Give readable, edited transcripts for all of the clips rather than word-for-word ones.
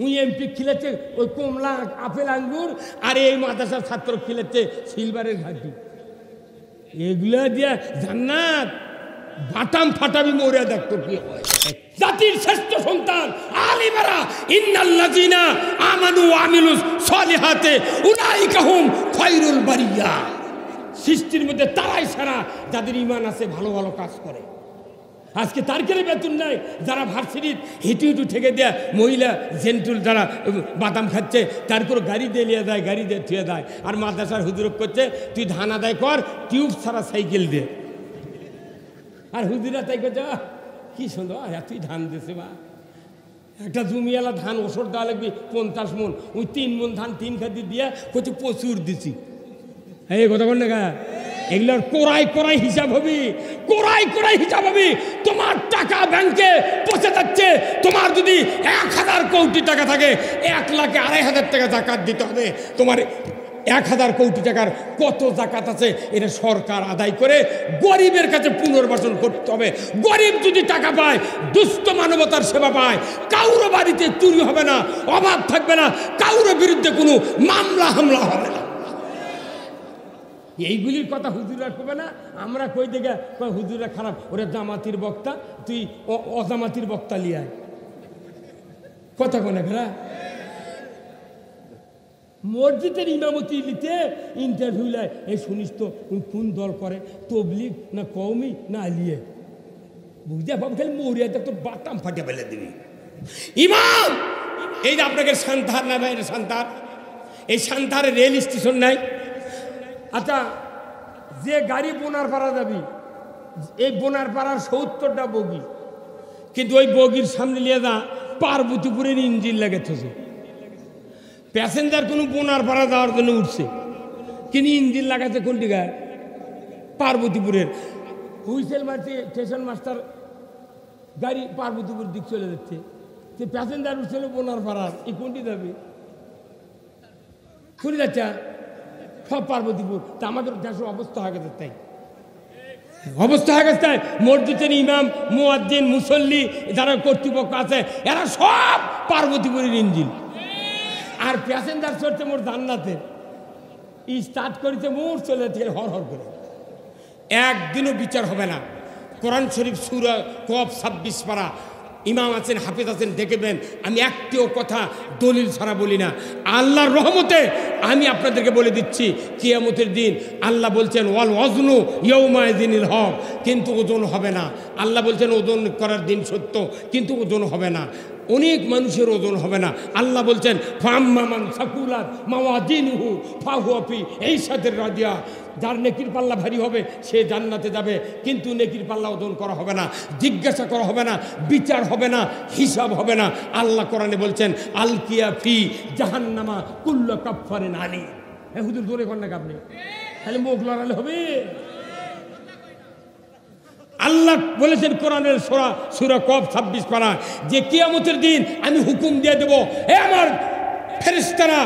We MP খিলেছে ওই কমলা apple আঙ্গুর, আর এই মাদ্রাসার ছাত্র খিলেছে সিলভারের ঘাটি। এগুলা দিয়া জান্নাত বাটাম ফাটাবি মরে দেখতো কি হয়। জাতির শ্রেষ্ঠ সন্তান আলিমেরা, ইন্নাল্লাযিনা আমানু ওয়া আমিলুস সলিহাতে উলাইকা হুম খায়রুল বারিয়া। সৃষ্টির মধ্যে তারাই সারা যাদের ঈমান আছে, ভালো ভালো কাজ করে। আজকে তার কেন বেতন নাই? যারা ভার্সিটির হিটু হিটু ঠেকে দেয়, মহিলা জেন্টুল যারা বাদাম খাচ্ছে, তার করে গাড়ি দিয়ে নিয়ে যায়, গাড়ি দিয়ে থুয়ে দেয়। আর মাদ্রাসার হুজুরক করছে তুই ধান আদায় কর, টিউব ছাড়া সাইকেল দে। আর হুজুরা তাই করছে কি সুন্দর তুই ধান দিছে বা একটা জমিওয়ালা ধান ওষুধ দেওয়া লাগবে 50 মন, ওই 3 মন ধান 3 খাতি দিয়ে করছে প্রচুর দিছি। এই কথা বল না গা, এগুলোর কোরাই কোরাই হিসাব হবি, কোরাই কোরাই হিসাব হবি। তোমার টাকা ব্যাংকে পচে যাচ্ছে, তোমার যদি 1000 কোটি টাকা থাকে 1,02,500 টাকা জাকাত দিতে হবে। তোমার 1000 কোটি টাকার কত জাকাত আছে এটা সরকার আদায় করে গরিবের কাছে পুনর্বাসন করতে হবে। গরিব যদি টাকা পায়, দুস্থ মানবতার সেবা পায়, কাউরো বাড়িতে চুরি হবে না, অভাব থাকবে না, কাউরো বিরুদ্ধে কোনো মামলা হামলা হবে না। এইগুলির কথা হুজুরা করবে না, আমরা কই দেখে হুজুরা খারাপ, ওরা জামাতির বক্তা, তুই অজামাতির বক্তা লিয়ায় কথা কোনে ঘেরা। মসজিদের ইমামতি নিতে ইন্টারভিউ লাই, এই শুনিস তো কোন দল করে, তবলিগ না কওমি না আলিয়ে, বুঝতে পারবো খালি মরিয়া তো বাটাম ফাটিয়ে ফেলে দিবি। ইমাম এই যে আপনাকে সান্তার না ভাই, সান্তার, এই সান্তারে রেল স্টেশন নাই। আচ্ছা, যে গাড়ি বোনারপাড়া যাবি, এই বোনারপাড়ার 70টা বগি, কিন্তু ওই বগির সামনে নিয়ে যা পার্বতীপুরের ইঞ্জিন লেগেছে। প্যাসেঞ্জার কোনো বোনারপাড়া যাওয়ার জন্য উঠছে, কিন্তু ইঞ্জিন লাগাচ্ছে কোন দিকে? পার্বতীপুরের। হুইসেল মারছে স্টেশন মাস্টার, গাড়ি পার্বতীপুর দিক চলে যাচ্ছে, সে প্যাসেঞ্জার উঠছিল বোনারপাড়ার, এই কোনটি যাবে? কোন যাচ্ছে? সব পার্বতীপুর। তা আমাদের দেশের অবস্থা হয়ে গেছে তাই, অবস্থা হয়ে গেছে তাই। মসজিদের ইমাম, মুয়াজ্জিন, মুসল্লি যারা কর্তৃপক্ষ আছে, এরা সব পার্বতীপুরের ইঞ্জিন। আর প্যাসেঞ্জার চড়ছে মোর জান্নাতে, স্টার্ট করেছে মোর চলে যাচ্ছে হর হর করে। একদিনও বিচার হবে না। কোরআন শরীফ সূরা কফ 26 পারা, ইমাম আছেন, হাফেজ আছেন, দেখবেন আমি একটিও কথা দলিল ছাড়া বলি না। আল্লাহর রহমতে আমি আপনাদেরকে বলে দিচ্ছি, কিয়ামতের দিন আল্লাহ বলছেন ওয়াল ওয়াজনু ইয়াউমাইযিনিল হক, কিন্তু ওজন হবে না। আল্লাহ বলছেন ওজন করার দিন সত্য, কিন্তু ওজন হবে না। অনেক মানুষের ওজন হবে না। আল্লাহ বলছেন ফাম্মা মান সাকুলাত মাওয়াজিনুহু ফাহুয়া ফি ঈশাতির রাদিয়া, যার নেকির পাল্লা ভারী হবে সে জান্নাতে যাবে, কিন্তু নেকির পাল্লা ওজন করা হবে না, জিজ্ঞাসা করা হবে না, বিচার হবে না, হিসাব হবে না। আল্লাহ কোরআনে বলছেন আলকিয়া ফি জাহান্নামা কুল্লু কাফফারিন আনি। হুজুর জোরে কর না আপনি, তাহলে মুখ লড়ালে হবে। আল্লাহ বলেছেন কোরআনের সূরা কফ 26 পারা, যে কিয়ামতের দিন আমি হুকুম দিয়ে দেব, হে আমার ফেরেশতারা,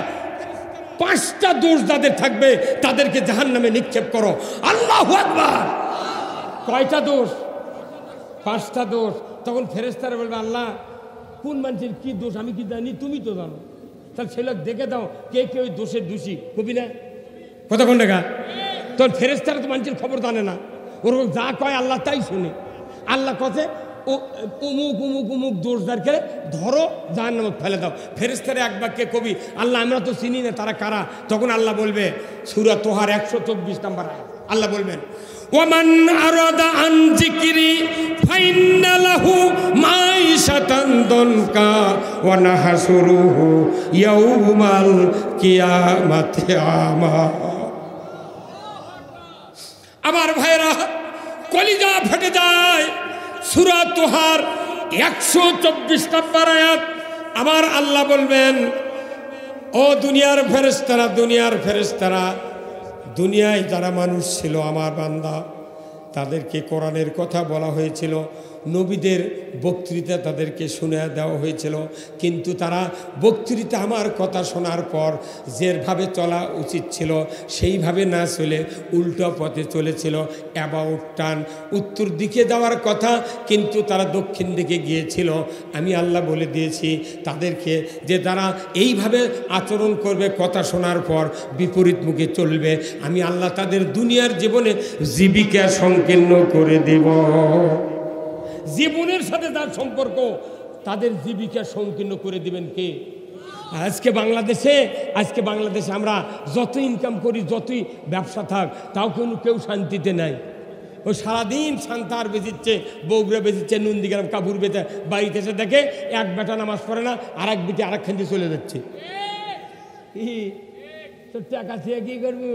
5টা দোষ যাদের থাকবে তাদেরকে জাহান্নামে নিক্ষেপ করো। আল্লাহু আকবার। কয়টা দোষ? 5টা দোষ। তখন ফেরেশতারা বলবে আল্লাহ কোন মানুষের কি দোষ আমি কি জানি, তুমি তো জানো, তাহলে ছেলে দেখে দাও কে কে ওই দোষের দোষী, কবি না কথা কোন দেখা। তখন ফেরেশতারা তো মানুষের খবর জানে না, ওরকম যা কয় আল্লাহ তাই শুনে। আল্লাহ কথা ও অমুক অমুক অমুক দোষদারকে ধরো জাহান্নামে ফেলে দাও। ফেরেশতারা এক বাক্যে কবি আল্লাহ আমরা তো চিনি না তারা কারা। তখন আল্লাহ বলবে সূরা তোহার 124 নম্বর আয়াত, আল্লাহ বলবেন ওয়ামান আরাদা আন যিকরি ফাইন্না লাহু মাইশাতান দনকা ওয়া নাহশুরুহু ইয়াউমাল কিয়ামাতি আমা। আমার ভাইরা কলিজা ফেটে যায়। সূরা তোহার 124 নম্বর আয়াত। আমার আল্লাহ বলবেন ও দুনিয়ার ফেরেশতারা, দুনিয়ার ফেরেশতারা, দুনিয়ায় যারা মানুষ ছিল আমার বান্দা, তাদেরকে কোরআনের কথা বলা হয়েছিল, নবীদের বক্তৃতা তাদেরকে শুনে দেওয়া হয়েছিল, কিন্তু তারা বক্তৃতা আমার কথা শোনার পর যেভাবে চলা উচিত ছিল সেইভাবে না চলে উল্টো পথে চলেছিল। অ্যাবাউট টার্ন, উত্তর দিকে যাওয়ার কথা কিন্তু তারা দক্ষিণ দিকে গিয়েছিল। আমি আল্লাহ বলে দিয়েছি তাদেরকে যে তারা এইভাবে আচরণ করবে, কথা শোনার পর বিপরীত মুখে চলবে, আমি আল্লাহ তাদের দুনিয়ার জীবনে জীবিকা সংকীর্ণ করে দেব। জীবনের সাথে তার সম্পর্ক, তাদের জীবিকা সংকীর্ণ করে দিবেন কে? আজকে বাংলাদেশে আমরা যত ইনকাম করি, যতই ব্যবসা থাক, তাও কেউ শান্তিতে নাই। ও সারাদিন সান্তার বেজিচ্ছে, বৌগরা বেজিচ্ছে, নন্দীগ্রাম কাপুর বেচে, বাড়িতে এসে দেখে এক বেটা নামাজ পড়ে না, আর এক বেটে আর এক খান্তি চলে যাচ্ছে। তো টাকা থেকে কী করবো?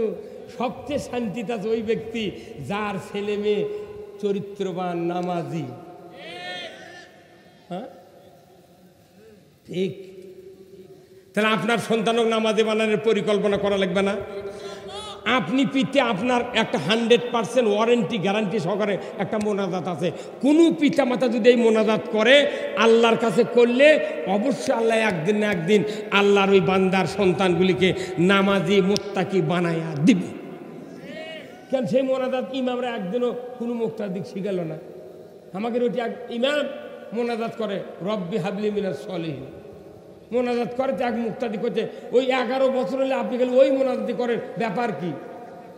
সবচেয়ে শান্তিতে আছে ওই ব্যক্তি যার ছেলে মেয়ে চরিত্রবান, নামাজি। হ্যাঁ, ঠিক। তাহলে আপনার সন্তানক নামাজি বানানোর পরিকল্পনা করা লাগবে না? আপনি পিতে আপনার একটা 100% ওয়ারেন্টি গ্যারান্টি সহকারে একটা মোনাজাত আছে। কোনো পিতামাতা যদি এই মোনাজাত করে, আল্লাহর কাছে করলে অবশ্যই আল্লাহ একদিন না একদিন আল্লাহর ওই বান্দার সন্তানগুলিকে নামাজি মোত্তাকি বানায়া দিবে। কেন সেই মোনাজাত ইমামরা একদিনও কোনো মুক্তাদিক শিখালো না। আমাদের ওইটি এক ইমাম মোনাজাত করে, রব্বি হাবলি মিনাস সলিহিন, মোনাজাত করে, এক মুক্তাদি করছে। ওই 11 বছর হলে আপনি গেলে ওই মোনাজাতি করেন, ব্যাপার কি?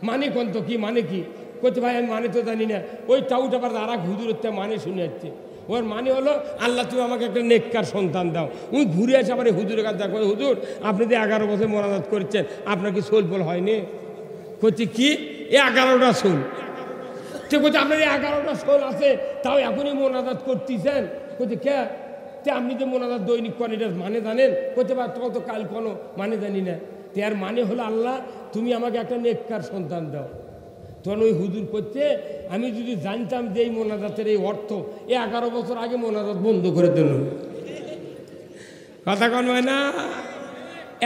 মানে কোন তো কি মানে কি করছে? ভাই আমি মানে তো জানি না। ওই টাউট আবার আর এক হুজুরের মানে শুনে যাচ্ছে। ওর মানে হলো আল্লাহ তুমি আমাকে একটা নেককার সন্তান দাও। উনি ঘুরে আসে আবার হুজুরের কাছে দেখো, হুজুর আপনি যে 11 বছর মোনাজাত করছেন, আপনার কি সোল ফল হয়নি? করছে কি 11টা সোল? সে করছে আপনার 11টা সোল আছে, তাও এখনই মোনাজাত করতেছেন? করছে কে? আপনি যে মোনাজাত দৈনিক করেন এটার মানে জানেন? করতে পার তোমার তো কাল কোনো মানে জানি না। তার মানে হলো আল্লাহ তুমি আমাকে একটা নেককার সন্তান দাও। তখন ওই হুজুর করছে, আমি যদি জানতাম যে এই মোনাজাতের এই অর্থ, 11 বছর আগে মোনাজাত বন্ধ করে দিল। কথা কন হয় না?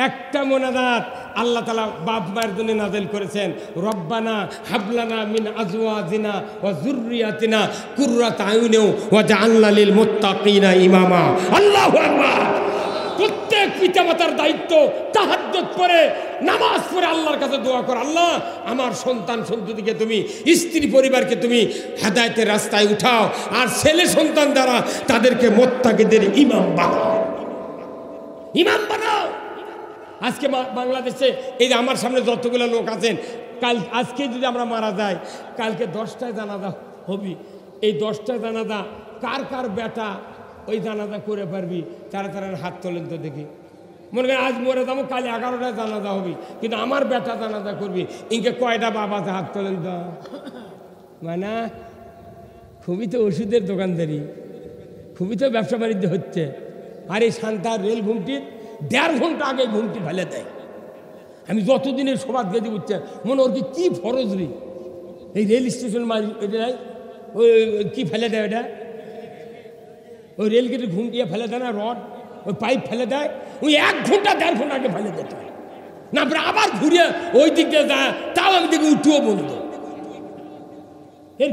একটা মোনাজাত আল্লাহ তাআলা বাপ মায়ের জন্য নাযিল করেছেন, রব্বানা হাবলানা মিন আজওয়াজিনা ওয়া যুররিয়াতিনা কুররাতা আয়ুনিন ওয়াজআলনা লিল মুত্তাকিনা ইমামা। আল্লাহু আকবার। প্রত্যেক পিতামাতার দায়িত্ব তাহাজ্জুদ করে নামাজ পড়ে আল্লাহর কাছে দোয়া কর, আল্লাহ আমার সন্তান সন্ততিকে তুমি, স্ত্রী পরিবারকে তুমি হেদায়েতের রাস্তায় উঠাও, আর ছেলে সন্তান দ্বারা তাদেরকে মুত্তাকিদের ইমাম বানাও, ইমাম বানাও। আজকে বাংলাদেশে এই যে আমার সামনে যতগুলো লোক আছেন, আজকে যদি আমরা মারা যাই, কালকে 10টায় জানাজা হবি। এই 10টায় জানাজা কার কার বেটা ওই জানাজা করে পারবি? তারা হাত তোলেন তো দেখি। মনে করেন আজ মরে যাবো, কাল 11টায় জানাজা হবি, কিন্তু আমার বেটা জানাজা করবি। ইনকে কয়টা বাবাতে হাত তোলেন তো? মানে খুবই তো ওষুধের দোকানদারি, খুবই তো ব্যবসা বাণিজ্য হচ্ছে। আর এই শান্তার রেল ঘুমটির 1.5 ঘন্টা আগে ঘুমটি ফেলে দেয়। আমি যতদিনের সবাদ গেছি বুঝছে মনে ওর কি ফরজরি এই রেল স্টেশন এটা ওই কি ফেলে দেয়, ওটা ওই রেল গেটে ঘুম দিয়ে ফেলে দেয় না, রড ওই পাইপ ফেলে দেয়। ওই 1 ঘন্টা 1.5 ঘন্টা আগে ফেলে দিতে হয় না, আবার ঘুরিয়ে ওই দিক দিয়ে যায়, তাও আমি দেখি উঠেও বন্ধ। এর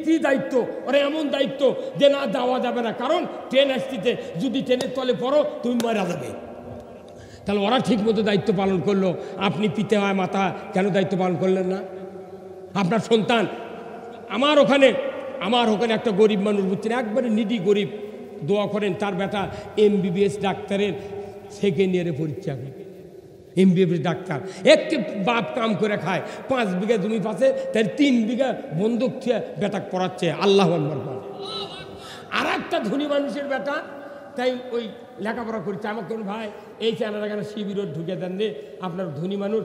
কি দায়িত্ব? ওরা এমন দায়িত্ব যে না দেওয়া যাবে না, কারণ ট্রেন আসতেছে, যদি ট্রেনের তলে পড়ো তুমি মারা যাবে। তাহলে ওরা ঠিক মতো দায়িত্ব পালন করলো, আপনি পিতা মাতা কেন দায়িত্ব পালন করলেন না? আপনার সন্তান আমার ওখানে একটা গরিব মানুষ বুঝছেন, একবারে নিডি গরিব, দোয়া করেন তার বেটা MBBS ডাক্তারের 2nd ইয়ারে পরীক্ষা করে। MBBS ডাক্তার, একটি বাপ কাম করে খায়, 5 বিঘা জমি পাশে, তাই 3 বিঘা বন্দুক থেকে বেটা পড়াচ্ছে। আল্লাহু আকবার। আর একটা ধনী মানুষের বেটা তাই ওই লেখাপড়া করছে। আমাকে ভাই এই চ্যানেলটা কেন শিবির ঢুকে দেন রে, আপনার ধনী মানুষ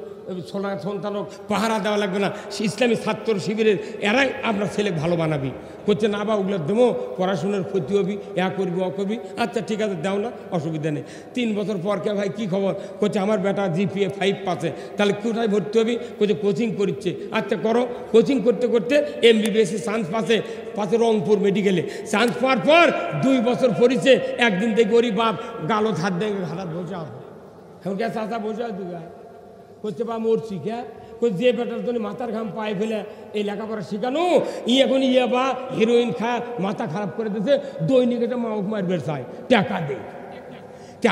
সন্তানক পাহারা দেওয়া লাগবে না, ইসলামী ছাত্র শিবিরের এরাই আপনার ছেলে ভালো বানাবি। করছে না বা ওগুলো দেবো, পড়াশোনার ক্ষতি হবি, করবি করবি। আচ্ছা ঠিক আছে দাও না, অসুবিধা নেই। 3 বছর পর কে ভাই কী খবর? করছে আমার বেটা GPA 5 পাচ্ছে। তাহলে কোথায় ভর্তি হবি? করছে কোচিং করছে। আচ্ছা করো। কোচিং করতে করতে MBBS চান্স পাচ্ছে রংপুর মেডিকেলে। চান্স পাওয়ার পর 2 বছর পড়িছে, একদিন দেখি ওরই বাপ গালত হাত দেখে ঘাটাত বসে আসবে। এখন কে চাচা বসে আছে? করছে বা মরছি কে? যে বেটার জন্য মাথার ঘাম পায়ে ফেলে এই লেখাপড়া শেখানো এখন বা হিরোইন খা মাথা খারাপ করে দিয়েছে, দৈনিক একটা মাউক মারবে চায় টাকা দেয়।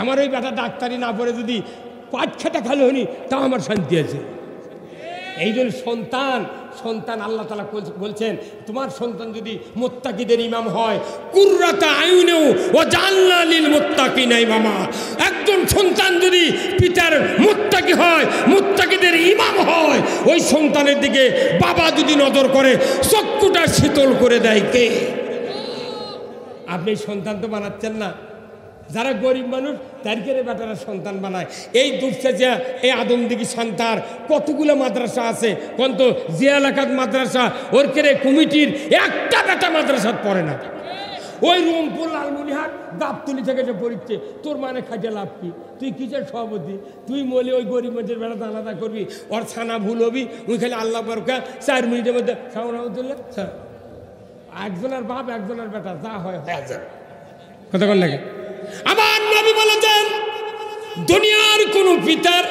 আমার ওই বেটা ডাক্তারি না পড়ে যদি পাট খেটা খালো হয়নি তাও আমার শান্তি আছে। এই জন্য সন্তান আল্লাহ তাআলা বলছেন তোমার সন্তান যদি মুত্তাকিদের ইমাম হয়, কুররাতা আয়ুনেও ওয়া জাআলনা লিল মুত্তাকিনা ইমামা, একজন সন্তান যদি পিতার মুত্তাকি হয়, মুত্তাকিদের ইমাম হয়, ওই সন্তানের দিকে বাবা যদি নজর করে চক্ষুটা শীতল করে দেয় কে? আপনি সন্তান তো বানাচ্ছেন না, যারা গরিব মানুষ তাদেরকে বেটারা সন্তান বানায়। এই দুপচাচিয়া এই আদমদিঘি সন্তান কতগুলো মাদ্রাসা আছে কোন তো, যে এলাকার মাদ্রাসা ওর কেড়ে কমিটির একটা বেটা মাদ্রাসাত পড়ে না। ওই রংপুর লালমনিহাট গাবতলি থেকে যে পড়িচ্ছে, তোর মানে খাইতে লাভ কি? তুই কিসের সভাপতি? তুই বলে ওই গরিব মানুষের বেড়াতে আলাদা করবি, ওর ছানা ভুল হবি, ওই খালি আল্লাহ বরকা 4 মিনিটের মধ্যে সামনে একজনের বাপ একজনের বেটা যা হয় কথা কন লাগে। আমার নবী বলেছেন দুনিয়ার কোন পিতার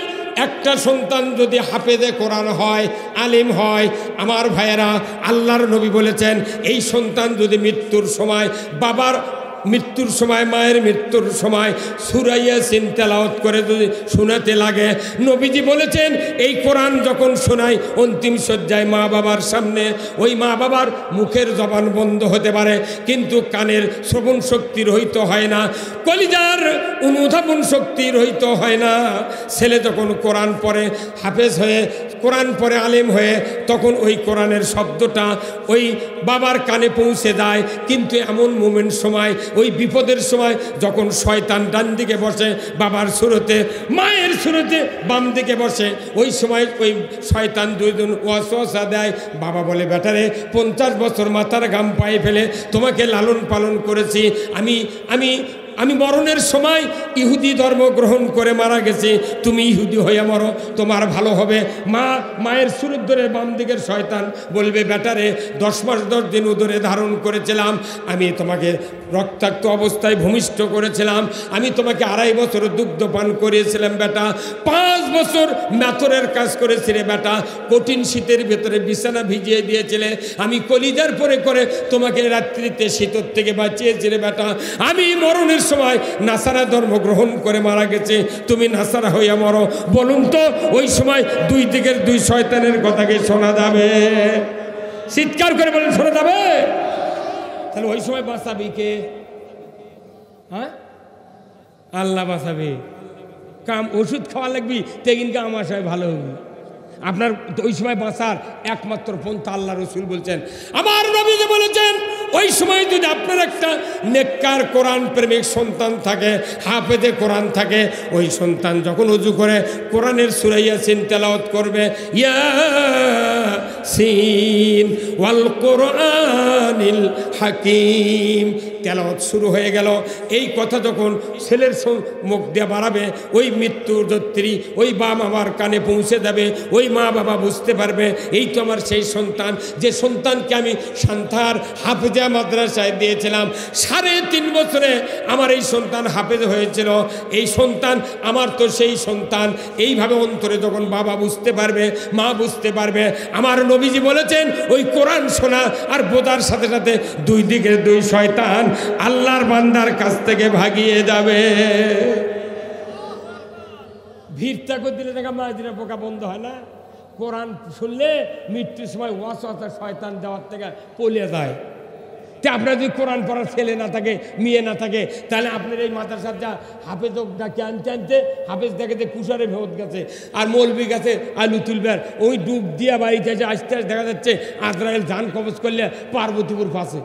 একটা সন্তান যদি হাফেজে কোরআন হয়, আলিম হয়, আমার ভাইয়েরা আল্লাহর নবী বলেছেন এই সন্তান যদি মৃত্যুর সময় বাবার মৃত্যুর সময় মায়ের মৃত্যুর সময় সূরা ইয়াসিন তেলাওয়াত করে যদি শোনাতে লাগে, নবীজি বলেছেন এই কোরআন যখন শোনায় অন্তিম শয্যায় মা বাবার সামনে, ওই মা বাবার মুখের জবান বন্ধ হতে পারে কিন্তু কানের শ্রবণ শক্তি রহিত হয় না, কলিজার অনুধাবন শক্তি রহিত হয় না। ছেলে যখন কোরআন পড়ে হাফেজ হয়ে, কোরআন পড়ে আলেম হয়ে, তখন ওই কোরআনের শব্দটা ওই বাবার কানে পৌঁছে যায়। কিন্তু এমন মোমেন্ট সময়, ওই বিপদের সময় যখন শয়তান ডান দিকে বসে বাবার সুরতে, মায়ের সুরতে বাম দিকে বসে, ওই সময় ওই শয়তান দুইজন ওয়াসওয়াসা দেয়। বাবা বলে বেটারে 50 বছর মাথার ঘাম পায়ে ফেলে তোমাকে লালন পালন করেছি, আমি মরণের সময় ইহুদি ধর্ম গ্রহণ করে মারা গেছি, তুমি ইহুদি হয়ে মরো, তোমার ভালো হবে। মায়ের সুরত ধরে বাম দিকের শয়তান বলবে বেটারে 10 মাস 10 দিন উদরে ধারণ করেছিলাম, আমি তোমাকে রক্তাক্ত অবস্থায় ভূমিষ্ঠ করেছিলাম, আমি তোমাকে 2.5 বছর দুগ্ধ পান করিয়েছিলাম বেটা, 5 বছর মেথরের কাজ করেছিলে বেটা, কঠিন শীতের ভেতরে বিছানা ভিজিয়ে দিয়েছিলে, আমি কলিজার পরে করে তোমাকে রাত্রিতে শীতের থেকে বাঁচিয়েছিলে বেটা, আমি মরণের সময় নাসারা ধর্ম গ্রহণ করে মারা গেছে, তুমি নাসারা হইয়া মরো। বলুন তো ওই সময় দুই দিকের দুই শয়তানের কথাকে শোনা যাবে? চিৎকার করে বলেন শোনা যাবে? তাহলে ওই সময় বাঁচাবি কে? হ্যাঁ, আল্লাহ বাঁচাবে। কাম ওষুধ খাওয়া লাগবি তেগিনকে আমার সময় ভালো হবে। আপনার ওই সময় বাঁচার একমাত্র পন্থা আল্লাহ রসুল বলছেন, আমার নবী যে বলেছেন ওই সময় যদি আপনার একটা নেককার কোরআন প্রেমিক সন্তান থাকে, হাফেজে কোরআন থাকে, ওই সন্তান যখন ওযু করে কোরআনের সূরা ইয়াসিন তেলাওয়াত করবে, ইয়াসিন ওয়াল কোরআনিল হাকিম, তেলাওয়াত শুরু হয়ে গেল। এই কথা যখন ছেলের মুখ দিয়ে বাড়াবে, ওই মৃত্যুর যাত্রী ওই বাবার কানে পৌঁছে যাবে, ওই মা বাবা বুঝতে পারবে এই তো আমার সেই সন্তান, যে সন্তানকে আমি সান্তার হাফেজা মাদ্রাসায় দিয়েছিলাম, 3.5 বছরে আমার এই সন্তান হাফেজ হয়েছিল, এই সন্তান আমার তো সেই সন্তান। এইভাবে অন্তরে যখন বাবা বুঝতে পারবে, মা বুঝতে পারবে, আমার নবীজি বলেছেন ওই কোরআন শোনা আর বোঝার সাথে সাথে দুই দিকের দুই শয়তান আল্লাহর বান্দার কাছ থেকে ভাগিয়ে যাবে। ভিড়টা করে দিলে দেখা মাঝিরা পোকা বন্ধ হয় না? কোরআন শুনলে মৃত্যুর সময় ওয়াসওয়াসা শয়তান দেওয়ার থেকে পলিয়ে যায়। তা আপনার যদি কোরআন পড়ার ছেলে না থাকে, মেয়ে না থাকে, তাহলে আপনার এই মাদ্রাসার যা হাফেজ ডাকে আনতে হাফেজ দেখে যে কুষারে ভেত গেছে আর মৌলবি গেছে আলু তুলবার, ওই ডুব দিয়া বাড়িতে যে আস্তে আস্তে দেখা যাচ্ছে আজরাইল ধান কবজ করলে পার্বতীপুর পাশে।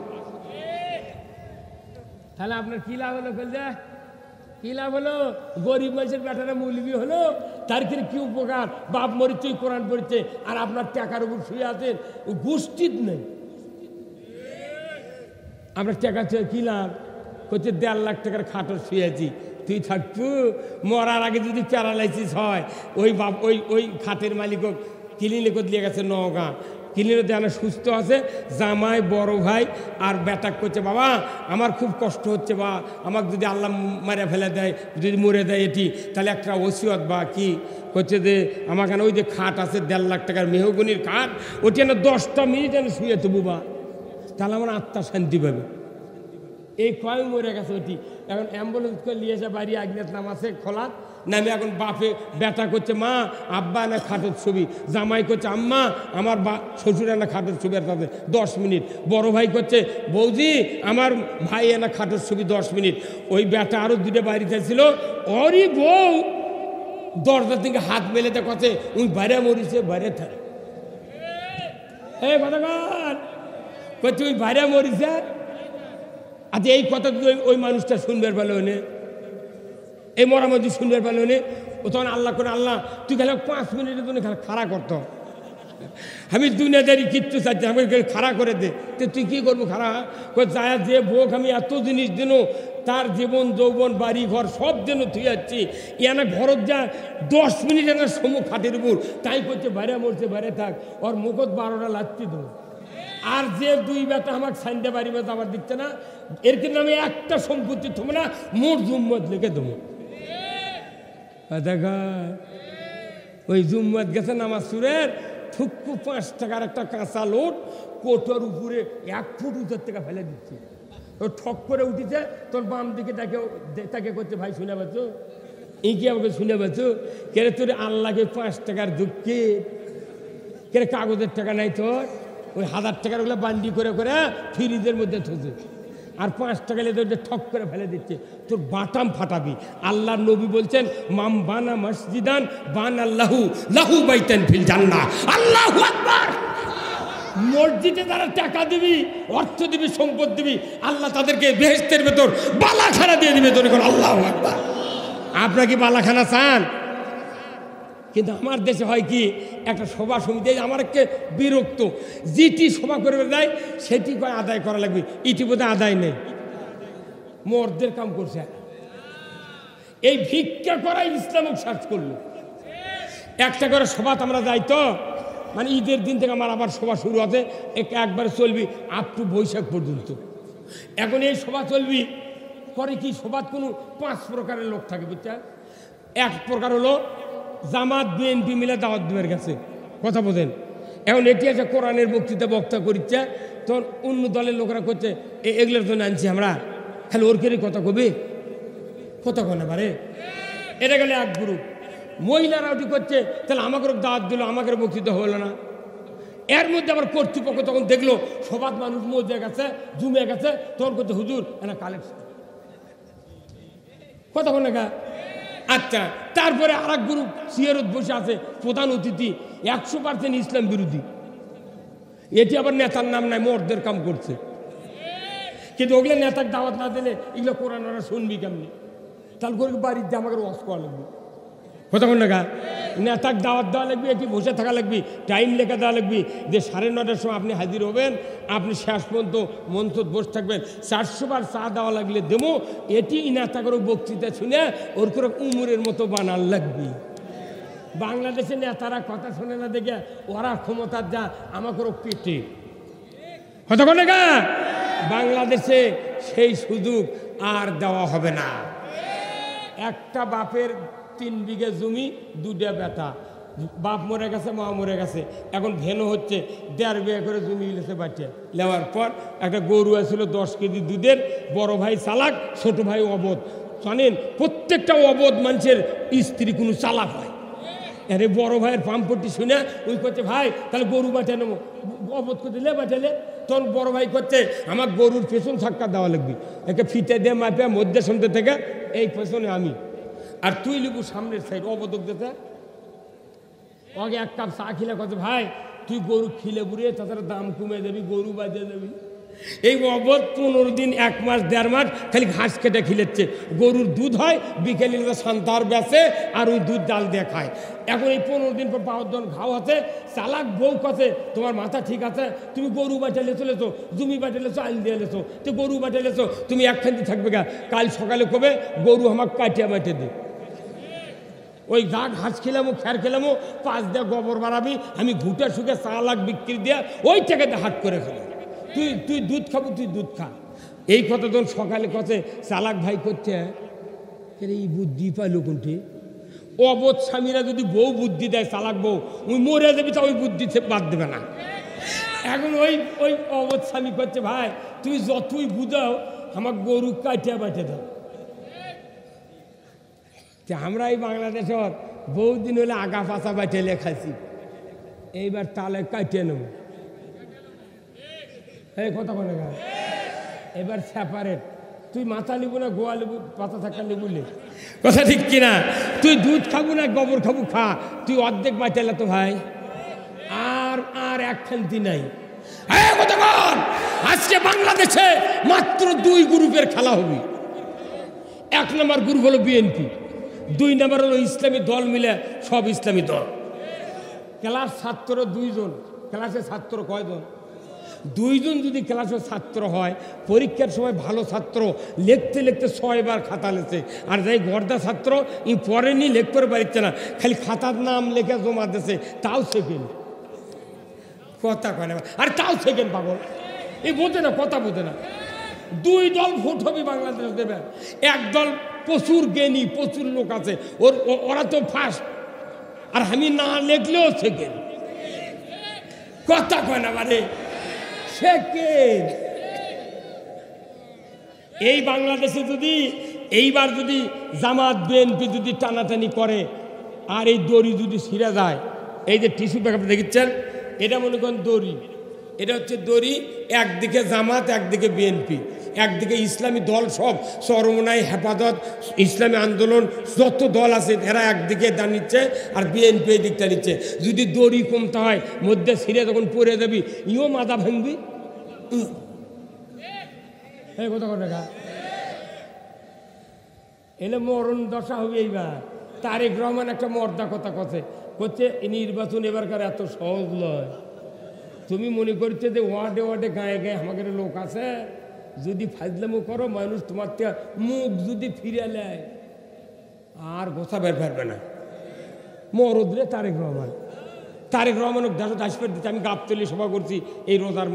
তাহলে আপনার কী লাভ হলো? ফেলছে কী লাভ হলো? গরিব মানুষের বেটারা মৌলবি হলো, তার কি উপকার? বাপ মরিচ্ছে কোরআন পড়ছে আর আপনার টাকার উপর শুয়ে আছেন, গোষ্ঠীর নেই। আমরা টাকা চেয়ে কি লাভ করছে? 1.5 লাখ টাকার খাটো শুয়েছি, তুই থাকবো মরার আগে যদি প্যারালাইসিস হয়, ওই বাপ ওই খাতের মালিক ক্লিনিকে দিয়ে গেছে নওগাঁ, ক্লিনিকে দেখানো সুস্থ আছে, জামাই বড় ভাই আর বেটা করছে বাবা আমার খুব কষ্ট হচ্ছে, বা আমাকে যদি আল্লাহ মারে ফেলে দেয়, যদি মরে দেয় এটি, তাহলে একটা ওসিয়ত বা কি হচ্ছে যে আমার ওই যে খাট আছে 1.5 লাখ টাকার মেহগনির খাট, ওটি না 10টা মিনিট আমি শুয়ে তো বুবা, তাহলে আমার আত্মা শান্তি পাবে। এই কয় মরে গেছে ওটি, এখন অ্যাম্বুলেন্স করে নিয়ে এসে বাড়ি আগনাথ নামাছে খোলা নামে, এখন বাপে বেটা করছে মা আব্বা না খাটের ছবি, জামাই করছে আম্মা আমার শ্বশুর এনা খাটের ছবি, আর তাদের 10 মিনিট, বড় ভাই করছে বৌজি আমার ভাই এনা খাটের ছবি 10 মিনিট। ওই বেটা আরও 2টা বাড়িতে ছিল, ওরই বউ দরজা থেকে হাত মেলেতে কথা ওই বাইরে মরিছে, বাইরে থাকে কথা করছে ওই বাইরে মরিছে। আচ্ছা এই কথা ওই মানুষটা শুনবার পেলো নে, এই মরামতি শুনবার পেলো নে, ও তখন আল্লাহ করে আল্লাহ তুই খালি 5 মিনিটের জন্য খাড়া করতো, আমি দুনিয়াদারি কিচ্ছু চাচ্ছি আমি খাড়া করে দে, তো তুই কী করবো খাড়া যায় যে বোক আমি এত জিনিস দিন তার জীবন যৌবন বাড়ি ঘর সব যেন তুই যাচ্ছি, এনা ঘরত যা 10 মিনিট এনার সমুখ খাটের উপর, তাই করছে বাইরে মরছে বাইরে থাক, ওর মুখত 12টা লাগছি দেবো। আর যে 2 বেটা আমাকে সাইন্ডে বাড়ি মতো আমার দিচ্ছে না, এর কিন্তু আমি একটা সম্পত্তি থমে না মোট জুম্মত লিখে দেবো। দেখা ওই জুম্মত গেছে নামাজ সুরের থুক্কু 5 টাকার একটা কাঁচা লোট কোটোর উপরে 1 ফুট উঁচুর থেকে ফেলে দিচ্ছে, ও ঠক করে উঠেছে, তোর বাম দিকে তাকে করছে ভাই শুনে পাচ্ছ কি আমাকে শুনে পাচ্ছ কেরে তোর আল্লাহকে 5 টাকার দুঃখে কেরে কাগজের টাকা নাই তোর, ওই 1000 টাকার ওগুলো বান্ডি করে করে ফ্রিজের মধ্যে থুছে, আর 5 টাকা লেগে ঠক করে ফেলে দিচ্ছে, তোর বাটাম ফাটাবি। আল্লাহর নবী বলছেন মাম বানা মসজিদান বান আল্লাহু লাহু বাইতান ফিল জান্নাহ, আল্লাহু আকবার। মসজিদে যারা টাকা দিবি, অর্থ দিবি, সম্পদ দিবি, আল্লাহ তাদেরকে বেহেশতের ভেতর বালাখানা দিয়ে দিবে, তোর আল্লাহু আকবার। আপনারা কি বালাখানা চান? কিন্তু আমার দেশে হয় কি একটা সভা সমিতি আমারকে বিরক্ত, যেটি সভা করে দেয় সেটি কয় আদায় করা লাগবে, ইতিমধ্যে আদায় নেই, মর্দের কাম করছে। এই ভিক্ষা করাই ইসলামিক সার্চ করলো। একটা করে সভা আমরা যাই তো, মানে ঈদের দিন থেকে আমার আবার সভা শুরু হবে, একবারে চলবি আপ টু বৈশাখ পর্যন্ত। এখন এই সভা চলবি করে কি, সভাত কোনো 5 প্রকারের লোক থাকে বুঝছেন। এক প্রকার হলো জামাত বিএনপি মিলে দাওয়াত দেবের গেছে, কথা বোঝেন। এখন এটি আছে কোরআনের বক্তৃতা বক্তা করিচ্ছে, তখন অন্য দলের লোকেরা করছে এগুলোর জন্য আনছি আমরা, খালি ওর কেরি কথা কবি কথা কনে পারে, এটা গেলে এক গ্রুপ। মহিলারা ওটি করছে, তাহলে আমাকে দাওয়াত দিল, আমাকে বক্তৃতা হলো না। এর মধ্যে আবার কর্তৃপক্ষ তখন দেখলো সবাত মানুষ মজে গেছে, জমে গেছে, তখন করছে হুজুর এনা কালেকশন কথা কনে গা। আচ্ছা, তারপরে আর এক গ্রুপ সিয়ারত বসে আছে, প্রধান অতিথি 100% ইসলাম বিরোধী, এটি আবার নেতার নাম নাই, মর্দের কাম করছে। কিন্তু ওগুলো নেতাকে দাওয়াত না দিলে এগুলো কোরআন ওরা শুনবি কেমনি, তাহলে করে বাড়িতে আমাকে ওয়াজ করা লাগবে কথা কোন না, নেতাকে দাওয়াত দেওয়া লাগবে, এটি বসে থাকা লাগবে, টাইম লেখা দেওয়া লাগবে যে 9:30টার সময় আপনি হাজির হবেন, আপনি শেষ পর্যন্ত মঞ্চ বসে থাকবেন, 400 বার চা দেওয়া লাগলে দেবো, এটি নেতা করে বক্তৃতা শুনে ওর করে উমরের মতো বানান লাগবে। বাংলাদেশের নেতারা কথা শোনে না দেখে ওরা ক্ষমতার যা আমাকে পেটে কথা কোন না, বাংলাদেশে সেই সুযোগ আর দেওয়া হবে না। একটা বাপের 3 বিঘে জমি, 2টা বেটা, বাপ মরে গেছে, মা মরে গেছে, এখন ভেনো হচ্ছে 1.5 বিঘা করে জমি গেছে বাচ্চা নেওয়ার পর একটা গরু আছিল 10 কেজি দুধের, বড় ভাই চালাক, ছোট ভাই অবোধ। জানেন প্রত্যেকটা অবোধ মানুষের স্ত্রী কোনো চালাক হয়। আরে বড় ভাইয়ের পাম্পটি শুনে ওই করছে ভাই তাহলে গরু বাঁচা নেবো, অবোধ করে দিলে বাঁচালে, তখন বড় ভাই করছে আমার গরুর পেছন সাক্ষাৎ দেওয়া লাগবে, একে ফিতে দিয়ে মাপে মধ্যে শুনতে থেকে এই পেছনে আমি, আর তুই লিবু সামনের সাইড অবদক দিতে। ওকে 1 কাপ চা খিলে কথা ভাই তুই গরু খিলে বুড়িয়ে তাছাড়া দাম কমে যাবি, গরু বাজিয়ে যাবি। এই অবধ 15 দিন 1 মাস 1.5 মাস খালি ঘাস কেটে খিলেচ্ছে, গরুর দুধ হয়, বিকেলে সান্তার বেচে আর ওই দুধ ডাল দিয়ে খায়। এখন এই 15 দিন পর 5 জন ঘাও আছে, চালাক বউ কাছে তোমার মাথা ঠিক আছে, তুমি গরু বাটালে চলেছো, জমি বাটালেছো, আইল দিয়ে লেছো, তো গরু বাটালেছো, তুমি একখান থাকবে গা, কাল সকালে কবে গরু আমাকে কাটিয়ে বাটে দে। ওই যা ঘাস খেলামো খ্যার খেলামো 5 দিয়ে গোবর বাড়াবি, আমি ঘুটে শুকে 4 লাখ বিক্রি দিয়ে ওই টাকাতে হাট করে খেলো। তুই দুধ খাবো, তুই দুধ খা। এই কথা তখন সকালে কথা চালাক ভাই করছে, এই বুদ্ধি পাইলো কোনটি? অবধ স্বামীরা যদি বউ বুদ্ধি দেয়, চালাক বউ, ওই মরে যাবি, তা ওই বুদ্ধি বাদ দেবে না। এখন ওই অবধ স্বামী করছে, ভাই তুমি যতই বুঝাও আমার গরু কাটিয়া বাটে দাও। আমরা এই বাংলাদেশের বহুদিন হলে আগা পাশা বাটে লেখাছি, এইবার তালে কাটিয়ে নেব। এই কথা বলে গা, এবার সেপারেট। তুই মাথা নিবো না গোয়া নেবু, পাতা থাকা নেবু নে, কথা ঠিক কিনা? তুই দুধ খাবো না গোবর খাবো, খা। তুই অর্ধেক বাঁচালে তো ভাই, আর এক খান্তি নাই। আজকে বাংলাদেশে মাত্র 2 গ্রুপের খেলা হবে। 1 নম্বর গ্রুপ হলো বিএনপি, 2 নম্বর হলো ইসলামী দল মিলে সব ইসলামী দল। ক্লাস ছাত্র 2 জন, ক্লাসে ছাত্র কয়জন? 2 জন যদি ক্লাসের ছাত্র হয়, পরীক্ষার সময় ভালো ছাত্র লিখতে লিখতে 6 বার খাতা লেছে, আর যাই গর্দা ছাত্র পড়েনি, লিখতে পারছে না, খালি খাতার নাম লেখে জমা দিয়েছে, তাও সেকেন্ড। কথা কয় না, আর তাও সেকেন্ড পাগল, এই বোঝে না, কথা বোঝে না। 2 দল ভোট হবে বাংলাদেশ দেবে, 1 দল প্রচুর জ্ঞানী, প্রচুর লোক আছে, ওরা তো ফার্স্ট, আর আমি না লিখলেও সেকেন্ড। কথা কয় না, মানে সেকেন্ড। এই বাংলাদেশে যদি এইবার যদি জামাত বিএনপি যদি টানাটানি করে, আর এই দড়ি যদি ছিঁড়ে যায়, এই যে টিস্যু পেপার দেখছেন, এটা মনে করেন দড়ি, এটা হচ্ছে দড়ি। একদিকে জামাত, একদিকে বিএনপি, একদিকে ইসলামী দল সব, চরমনাই, হেফাজত, ইসলামী আন্দোলন, যত দল আছে এরা একদিকে নিচ্ছে, আর বিএনপি এই দিকটা নিচ্ছে। যদি দড়ি কমতে হয়, মধ্যে ছিঁড়ে যখন পড়ে যাবি, ইও মাথা ভাঙবি। এই কথা কথা গা এলে মরণ দশা হবে। এইবার তারেক রহমান একটা মর্দা কথা করছে, নির্বাচন এবারকার এত সহজ নয়। তুমি মনে করছো যে ওয়ার্ডে ওয়ার্ডে গায়ে গায়ে আমাদের লোক আছে, যদি ফাজলামো করো মানুষ তোমার মুখ যদি ফিরে নেয় আর গোসা বের ফেলবে না। মরদ রে তারেক রহমান দাসপেট দিতে। আমি গাবতলি সভা করছি এই রোজার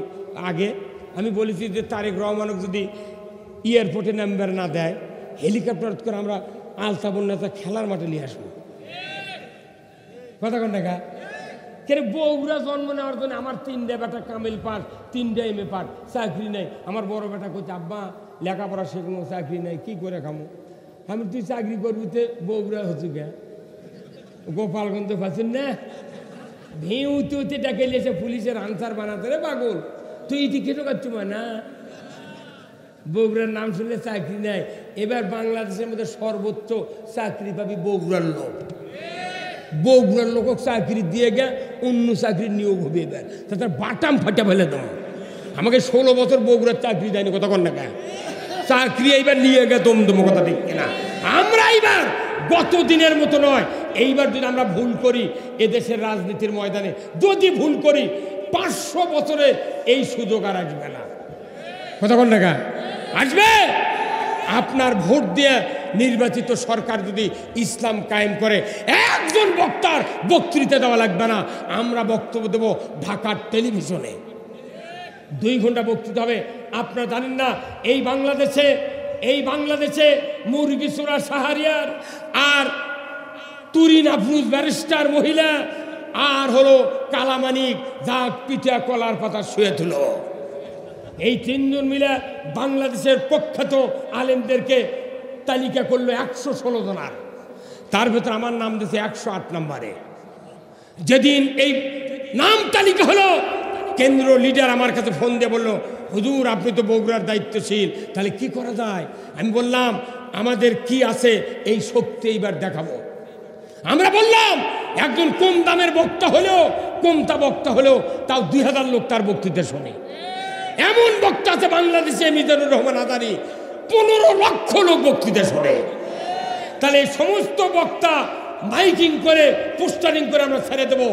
আগে, আমি বলেছি যে তারেক রহমানক যদি এয়ারপোর্টে নাম্বার না দেয়, হেলিকপ্টার করে আমরা আলতা বন্যাটা খেলার মাঠে নিয়ে আসবো। কথা কন টাকা কেন? বউরা জন্ম নেওয়ার জন্য আমার 3টে বেটা কামিল পাস, 3টে MA পাস, চাকরি নেই। আমার বড় বেটা করছে, আব্বা লেখাপড়া শেখানো, চাকরি নেই, কি করে খামো? আমি, তুই চাকরি করবি তে বউরা হচ্ছে গে গোপালগঞ্জ পাচ্ছেন না, ভিউতে ডেকে নিয়েছে পুলিশের আনসার বানাতে। রে পাগল, তুই ইতি কেটে করছো না? বগুড়ার নাম শুনলে চাকরি নেয়। এবার বাংলাদেশের মধ্যে সর্বোচ্চ চাকরি পাবি বগুড়ার লোক। বগুড়ার লোক চাকরি দিয়ে গে অন্য চাকরির নিয়োগ হবে। এবার তার বাটাম ফাটা ফেলে দাও। আমাকে 16 বছর বগুড়ার চাকরি দেয়নি, কথা কন না কেন? চাকরি এইবার নিয়ে গে দমদম, কথা ঠিক কিনা? আমরা এইবার গত দিনের মতো নয়, এইবার যদি আমরা ভুল করি এদেশের রাজনীতির ময়দানে, যদি ভুল করি 500 বছরে এই সুযোগ আর আসবে না। কথা কন না কেন? আসবে। আপনার ভোট দিয়ে নির্বাচিত সরকার যদি ইসলাম কায়েম করে, একজন বক্তার বক্তৃতা দেওয়া লাগবে না। আমরা বক্তব্য দেব ঢাকার টেলিভিশনে, 2 ঘন্টা বক্তৃতা হবে। আপনারা জানেন না, এই বাংলাদেশে মুরগিসোরা শাহরিয়ার আর তুরিন আফরুজ ব্যারিস্টার মহিলা আর হলো কালামানিক, যা পিঠা কলার পাতা শুয়ে তুল, এই 3 জন মিলে বাংলাদেশের প্রখ্যাত আলেমদেরকে তালিকা করলো 116 জনার। তার ভেতর আমার নাম দিয়েছে 108 নম্বরে। যেদিন এই নাম তালিকা হলো, কেন্দ্র লিডার আমার কাছে ফোন দিয়ে বললো, হুজুর আপনি তো বগুড়ার দায়িত্বশীল, তাহলে কি করা যায়? আমি বললাম, আমাদের কি আছে এই শক্তি এইবার দেখাবো। আমরা বললাম, একজন কম দামের বক্তা হলেও তাও 2000 লোক তার বক্তৃতা শোনে। এমন বক্তা আছে বাংলাদেশে, মিজানুর রহমান আদানি, 15 লক্ষ লোক বক্তৃতা শোনে। তাহলে এই সমস্ত বক্তা মাইকিং করে, পোস্টারিং করে আমরা ছেড়ে দেবো।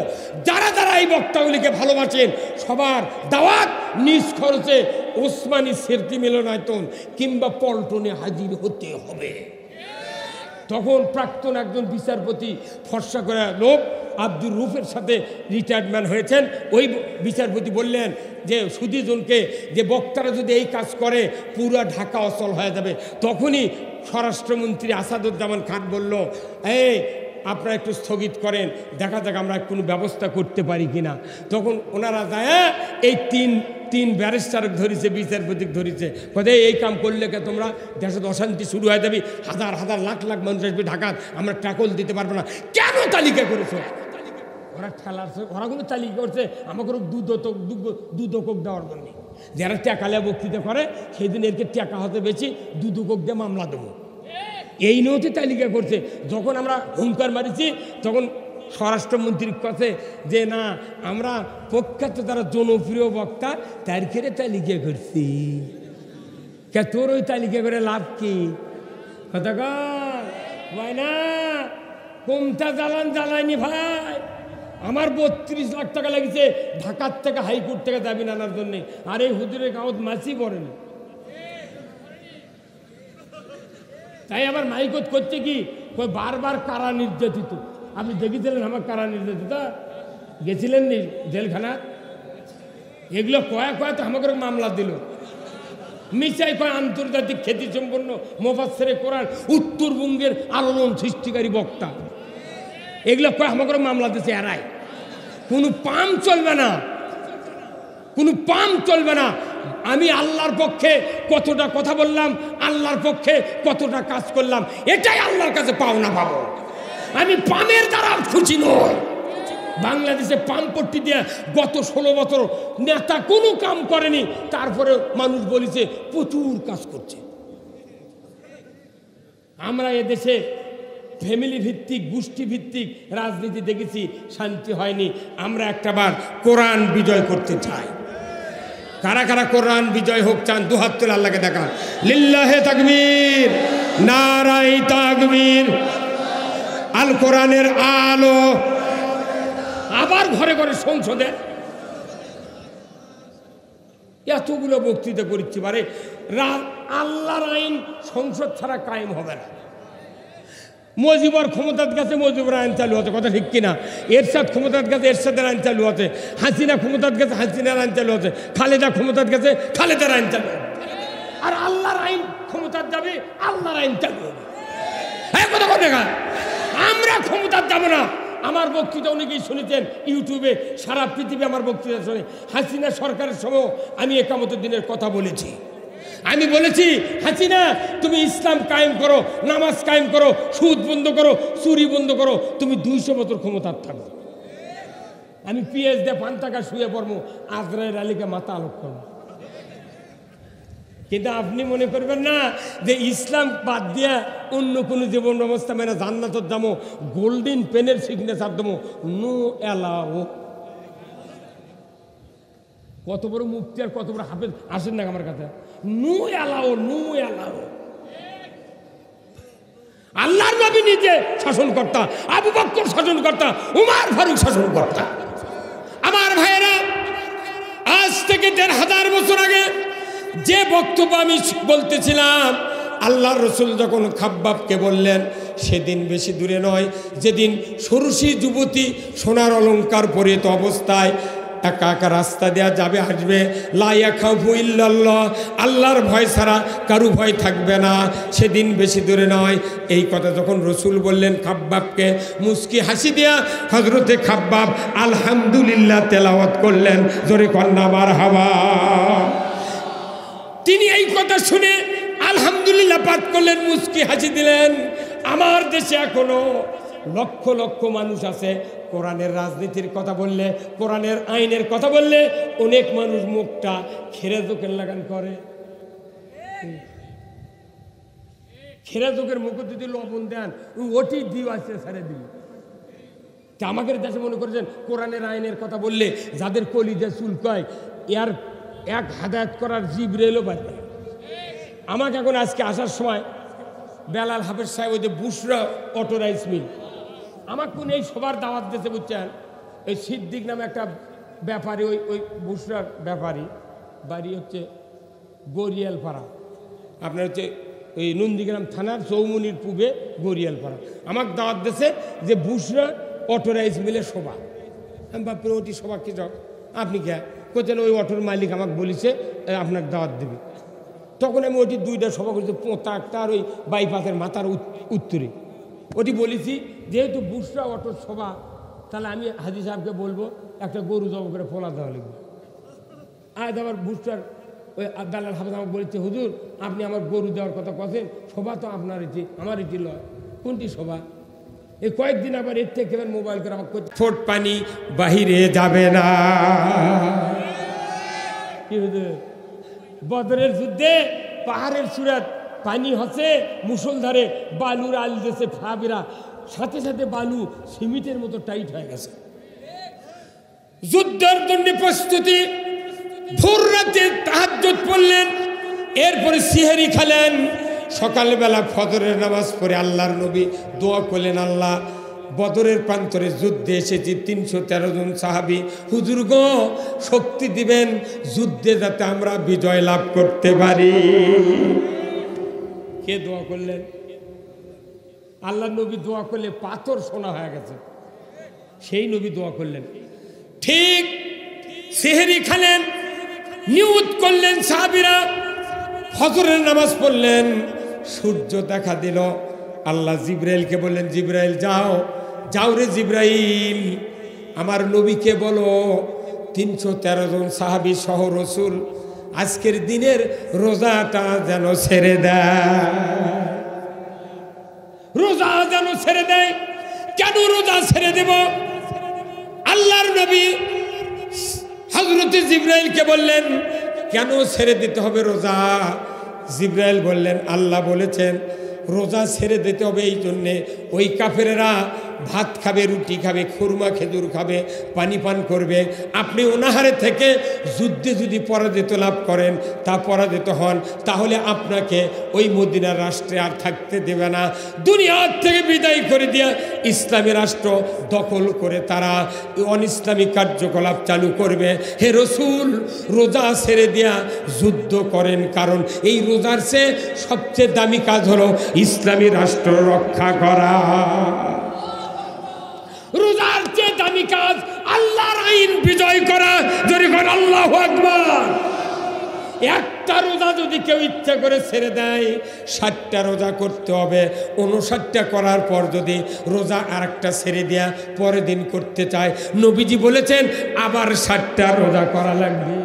যারা যারা এই বক্তাগুলিকে ভালোবাসেন, সবার দাওয়াত নিজ খরচে ওসমানী স্মৃতি মিলনায়তন কিংবা পল্টনে হাজির হতে হবে। তখন প্রাক্তন একজন বিচারপতি ফর্সা করে লোক আব্দুর রুফের সাথে রিটায়ারমেন্ট হয়েছেন, ওই বিচারপতি বললেন যে সুদীজনকে যে বক্তারা যদি এই কাজ করে পুরো ঢাকা অচল হয়ে যাবে। তখনই স্বরাষ্ট্রমন্ত্রী আসাদুজ্জামান খান বলল, এই আপনারা একটু স্থগিত করেন, দেখা যাক আমরা কোনো ব্যবস্থা করতে পারি কিনা। তখন ওনারা যায় এই তিন ব্যারিস্টার ধরেছে, বিচারপতি ধরেছে, কোথায় এই কাম করলে কে তোমরা দেশে অশান্তি শুরু হয়ে যাবে, হাজার হাজার লাখ লাখ মানুষ আসবে ঢাকার, আমরা ট্যাকল দিতে পারবো না, কেন তালিকা করেছো? ওরা ঠেলাচ্ছে, ওরা কোনো তালিকা করছে আমাকে দুদকক দেওয়ার জন্য। যারা টেকালে বক্তৃতা করে সেই দিন এরকে টেকা হতে বেশি, দুদকক দিয়ে মামলা দেবো, এই নিয়েতে তালিকা করছে। যখন আমরা হুঙ্কার মারিছি তখন স্বরাষ্ট্রমন্ত্রীর কাছে যে না, আমরা প্রখ্যাত যারা জনপ্রিয় বক্তা তার খেয়ে তালিকা করছি, কে তোর ওই তালিকা করে লাভ কি? কথা কয় না, কোনটা জ্বালায়নি ভাই, আমার 32 লাখ টাকা লেগেছে ঢাকার থেকে হাইকোর্ট থেকে দাবি আনার জন্যে, আর এই হুজুরের কাগজ মাছি পড়েনি। তাই আবার মাইকত করছে কি, বারবার কারা নির্যাতিত। আপনি দেখেছিলেন আমার কারা নির্যাতিত, গেছিলেন নি জেলখানা? এগুলো কয় তো আমাকে মামলা দিল, মিশাই কয় আন্তর্জাতিক খ্যাতি সম্পন্ন মুফাসসিরে কোরআন, উত্তরবঙ্গের আলোড়ন সৃষ্টিকারী বক্তা, এগুলো কয় আমাকে মামলা দিচ্ছে। এরাই কোনো পাম চলবে না, কোনো পাম চলবে না। আমি আল্লাহর পক্ষে কতটা কথা বললাম, আল্লাহর পক্ষে কতটা কাজ করলাম, এটাই আল্লাহর কাছে পাওনা পাবো। আমি পামের দ্বারা খুশি নই। বাংলাদেশে পামপট্টি দিয়ে গত 16 বছর নেতা কোনো কাম করেনি, তারপরে মানুষ বলেছে প্রচুর কাজ করছে। আমরা এদেশে ফ্যামিলি ভিত্তিক, গোষ্ঠী ভিত্তিক রাজনীতি দেখেছি, শান্তি হয়নি। আমরা একটাবার কোরআন বিজয় করতে চাই। কারা কারা কোরআন বিজয় হোক চান? দুহাত তুলে আল্লাহকে দেখান। লিল্লাহে তাকবীর, নারায়ে তাকবীর। আল কোরআনের আলো আবার ঘরে ঘরে সংসদে এতগুলো বক্তৃতা করছি, পারে আল্লাহর আইন সংসদ ছাড়া কায়েম হবে না। মজিবর ক্ষমতার কাছে মজিবর আইন চালু হচ্ছে, কথা ঠিক কিনা? এরশাদ ক্ষমতার কাছে এরশাদের আইন চালু হচ্ছে, হাসিনা ক্ষমতার কাছে হাসিনার আইন চালু হচ্ছে, খালেদা ক্ষমতার কাছে খালেদার আইন চালু হবে। আর আল্লাহর আইন ক্ষমতার যাবে, আল্লাহর আইন চালু হবে। হ্যাঁ, কথা কথা আমরা ক্ষমতার যাব না। আমার বক্তৃতা অনেকেই শুনেছেন ইউটিউবে, সারা পৃথিবী আমার বক্তৃতা শুনে। হাসিনা সরকারের সময় আমি একামতের দিনের কথা বলেছি। আমি বলেছি, হাসিনা তুমি ইসলাম কায়েম করো, নামাজ কায়েম করো, সুদ বন্ধ করো, চুরি বন্ধ করো, তুমি 200 বছর ক্ষমতার থাকো। আমি পিএস দিয়ে 5 টাকা শুয়ে পড়বো, আজরাইল আলীকে মাথা আলোক করবো। কিন্তু আপনি মনে করবেন না যে ইসলাম বাদ দিয়া অন্য কোনো জীবন ব্যবস্থা মেনে জান্নাতের দামো, গোল্ডেন পেনের সিগনেচার দামো, নো অ্যালাও। কত বড় মুফতি আর কত বড় হাফেজ আসেন না আমার কাছে, নো অ্যালাও, নো অ্যালাও। আল্লাহর নবী নিজে শাসনকর্তা, আবু বকর শাসনকর্তা, উমর ফারুক শাসনকর্তা। আমার ভাইয়েরা, আজ থেকে 1500 বছর আগে যে বক্তব্য আমি বলতেছিলাম, আল্লাহর রসুল যখন খাব্বাবকে বললেন, সেদিন বেশি দূরে নয় যেদিন ষোড়শী যুবতী সোনার অলঙ্কার পরিহিত অবস্থায় একা একা রাস্তা দেওয়া যাবে, আসবে, লা ইয়াখাফু ইল্লাল্লাহ, আল্লাহর ভয় ছাড়া কারু ভয় থাকবে না, সেদিন বেশি দূরে নয়। এই কথা যখন রসুল বললেন খাব্বাবকে, মুস্কি হাসি দেয়া হজরতে খাব্বাব আলহামদুলিল্লাহ তেলাওয়াত করলেন, জোরে কন্যা মারহাবা। তিনি এই কথা শুনে আলহামদুলিল্লাহ পাঠ করলেন, মুস্কি হাসি দিলেন। আমার দেশে এখনো লক্ষ লক্ষ মানুষ আছে, কোরআনের রাজনীতির কথা বললে, কোরআনের আইনের কথা বললে অনেক মানুষ মুখটা খেরে চোখের লাগান করে। খেরে চোখের মুখে যদি লবণ দেন, ওটি দিও আছে ছেড়ে দিল। আমাদের দেশে মনে করেছেন কোরআনের আইনের কথা বললে যাদের কলিজা চুলকায়, এর এক হাদায়াত করার জিবরাইলও পারবে। আমাকে এখন আজকে আসার সময় বেলাল হাফেজ সাহেব, ওই যে বুশরা অটো রাইস মিল, আমাকে কোন এই সবার দাওয়াত দিয়েছে বুঝছেন। এই সিদ্দিক নামে একটা ব্যাপারী, ওই বুশরার ব্যাপারী, বাড়ি হচ্ছে গরিয়ালপাড়া, আপনার হচ্ছে ওই নন্দীগ্রাম থানার চৌমুনির পূবে গড়িয়ালপাড়া। আমাকে দাওয়াত দিয়েছে যে বুসরা অটো রাইস মিলে সভা। আমি বাপরে ওটি সভা কি যাও আপনি কে কোথায়? ওই অটোর মালিক আমাকে বলেছে আপনার দাওয়াত দেবে। তখন আমি ওটি 2টা সভা করেছি, পোঁতা একটা আর ওই বাইপাসের মাথার উত্তরে। ওটি বলেছি যেহেতু বুসরা অটোর সভা, তাহলে আমি হাজি সাহেবকে বলবো একটা গরু জব করে ফোলা দেওয়া লাগবে। আজ আবার বুসরার ওই দালাল হাফেজ আমাকে বলেছে, হুজুর আপনি আমার গরু দেওয়ার কথা কথা, সভা তো আপনার এটি, আমার এটি লয়। কোনটি সভা? এই কয়েকদিন আবার এর থেকে মোবাইল করে আমাকে ঠোঁট পানি বাহিরে যাবে না। কি হুজুর বদরের যুদ্ধে পাহাড়ের চূড়াত পানি হচ্ছে মুষলধারে, বালুর আল দেশে ফাবিরা, সাথে সাথে বালু সিমেন্টের মতো টাইট হয়ে গেছে। যুদ্ধের জন্য প্রস্তুতি, ভোর রাতে তাহাজ্জুদ পড়লেন, এরপরে সিহরি খেলেন। সকালবেলা ফজরের নামাজ পড়ে আল্লাহর নবী দোয়া করলেন, আল্লাহ বদরের প্রান্তরে যুদ্ধে এসেছি 313 জন সাহাবী, হুজুর গো শক্তি দিবেন যুদ্ধে যাতে আমরা বিজয় লাভ করতে পারি। কে দোয়া করলেন? আল্লাহর নবী দোয়া করলে পাথর সোনা হয়ে গেছে, সেই নবী দোয়া করলেন। ঠিক সেহরি খেলেন, নিয়ত করলেন সাহাবীরা, ফজরের নামাজ পড়লেন, সূর্য দেখা দিল। আল্লাহ জিব্রাইলকে বললেন, জিব্রাইল যাও, যাও রে জিব্রাইল, আমার নবীকে বলো 313 জন সাহাবী সহ রসুল আজকের দিনের রোজাটা যেন ছেড়ে দেয়, রোজা যেন ছেড়ে দেয়। কেন রোজা ছেড়ে দেব? আল্লাহর নবী হযরত জিব্রাইলকে বললেন, কেন ছেড়ে দিতে হবে রোজা? জিব্রাইল বললেন, আল্লাহ বলেছেন রোজা ছেড়ে দিতে হবে এই জন্যে ওই কাফেরেরা ভাত খাবে, রুটি খাবে, খুরমা খেজুর খাবে, পানি পান করবে। আপনি অনাহারে থেকে যুদ্ধে যদি পরাজিত লাভ করেন, তা পরাজিত হন, তাহলে আপনাকে ওই মদিনার রাষ্ট্রে আর থাকতে দেবে না। দুনিয়ার থেকে বিদায় করে দিয়ে ইসলামী রাষ্ট্র দখল করে তারা অনিসলামিক কার্যকলাপ চালু করবে। হে রসুল, রোজা ছেড়ে দিয়া যুদ্ধ করেন, কারণ এই রোজার চেয়ে সবচেয়ে দামি কাজ হলো ইসলামী রাষ্ট্র রক্ষা করা। রোজার চেয়ে দামি কাজ আল্লাহর আইন বিজয় করা। যদি করেন আল্লাহু আকবার। একটা রোজা যদি কেউ ইচ্ছা করে ছেড়ে দেয়, 60টা রোজা করতে হবে। 59টা করার পর যদি রোজা আর একটা ছেড়ে দেয়া পরের দিন করতে চায়, নবীজি বলেছেন আবার 60টা রোজা করা লাগবে।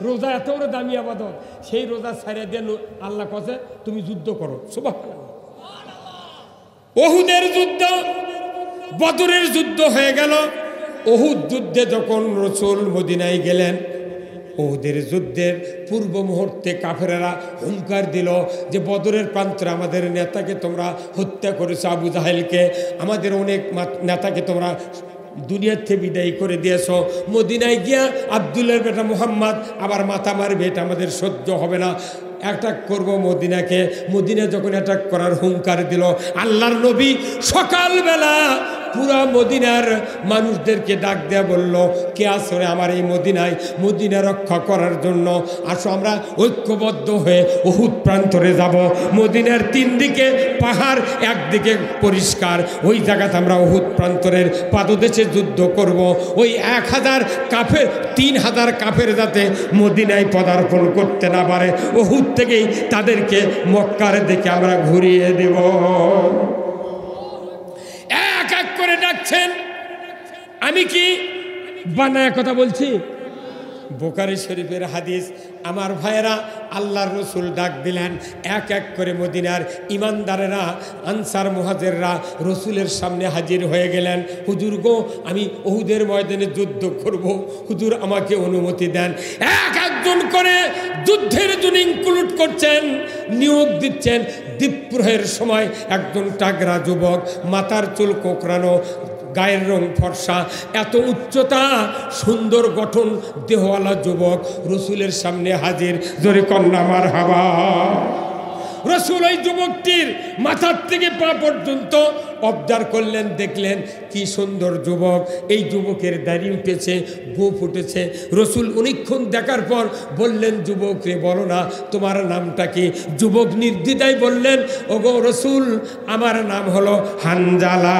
রোজা এত বড় দামি আবাদত, সেই রোজা ছেড়ে দিয়ে আল্লাহ কাছে তুমি যুদ্ধ করো। সুবহানাল্লাহ। উহুদের যুদ্ধ, বদরের যুদ্ধ হয়ে গেল। উহুদ যুদ্ধে যখন রাসূল মদিনায় গেলেন, উহুদের যুদ্ধের পূর্ব মুহূর্তে কাফেরেরা হুঙ্কার দিল যে বদরের প্রান্তরে আমাদের নেতাকে তোমরা হত্যা করেছো, আবু জাহেলকে, আমাদের অনেক নেতাকে তোমরা দুনিয়ার থেকে বিদায় করে দিয়েছ। মদিনায় গিয়া আব্দুল্লাহর বেটা মুহাম্মদ আবার মাথা মারবে, এটা আমাদের সহ্য হবে না, অ্যাটাক করব মদিনাকে। মদিনা যখন অ্যাটাক করার হুঙ্কার দিল, আল্লাহর নবী সকালবেলা পুরা মদিনার মানুষদেরকে ডাক দেয়া বলল, কে আসরে আমার এই মদিনায়, মদিনা রক্ষা করার জন্য আসো, আমরা ঐক্যবদ্ধ হয়ে উহুদ প্রান্তরে যাব। মদিনার 3 দিকে পাহাড়, একদিকে পরিষ্কার, ওই জায়গাতে আমরা উহুদ প্রান্তরের পাদদেশে যুদ্ধ করব। ওই 1000 কাফের, 3000 কাফের যাতে মদিনায় পদার্পণ করতে না পারে, উহুদ থেকেই তাদেরকে মক্কার দিকে আমরা ঘুরিয়ে দেব। এক এক করে ডাকছেন। আমি কি বানায় কথা বলছি? বুখারী শরীফের হাদিস। আমার ভাইয়েরা, আল্লাহর রসুল ডাক দিলেন, এক এক করে মদিনার ইমানদারেরা, আনসার মুহাজিররা রসুলের সামনে হাজির হয়ে গেলেন। হুজুর গো, আমি উহুদের ময়দানে যুদ্ধ করব, হুজুর আমাকে অনুমতি দেন। এক একজন করে যুদ্ধের জন্য ইনক্লুড করছেন, নিয়োগ দিচ্ছেন। দ্বীপ্রহের সময় একজন টাগরা যুবক, মাথার চুল কোঁকড়ানো, গায়ের রং ফর্সা, এত উচ্চতা, সুন্দর গঠন, দেহওয়ালা যুবক রসুলের সামনে হাজির। জোরে কন্যা মারহাবা। রসুল ওই যুবকটির মাথার থেকে পা পর্যন্ত অবজার্ভ করলেন, দেখলেন কি সুন্দর যুবক। এই যুবকের দাড়ি উঠেছে, গোঁফ উঠেছে। রসুল অনেকক্ষণ দেখার পর বললেন, যুবক রে, বলো না তোমার নামটা কি? যুবক নির্দ্বিধায় বললেন, ওগো রসুল, আমার নাম হলো হানজালা,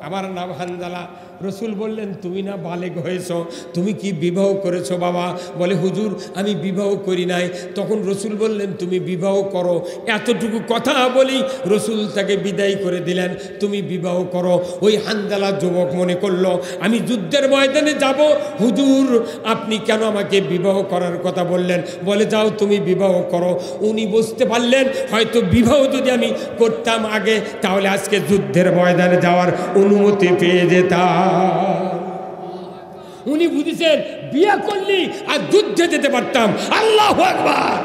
আমার নাম হানজালা। রসুল বললেন, তুমি না বালেগ হয়েছ, তুমি কি বিবাহ করেছো বাবা? বলে, হুজুর আমি বিবাহ করি নাই। তখন রসুল বললেন, তুমি বিবাহ করো। এতটুকু কথা বলি রসুল তাকে বিদায় করে দিলেন, তুমি বিবাহ করো। ওই হানজালা যুবক মনে করলো আমি যুদ্ধের ময়দানে যাব, হুজুর আপনি কেন আমাকে বিবাহ করার কথা বললেন? বলে, যাও তুমি বিবাহ করো। উনি বুঝতে পারলেন হয়তো বিবাহ যদি আমি করতাম আগে, তাহলে আজকে যুদ্ধের ময়দানে যাওয়ার অনুমতি পেয়ে যেতাম। উনি বুঝেছেন বিয়ে করলি আর যুদ্ধে যেতে পারতাম। আল্লাহু আকবার।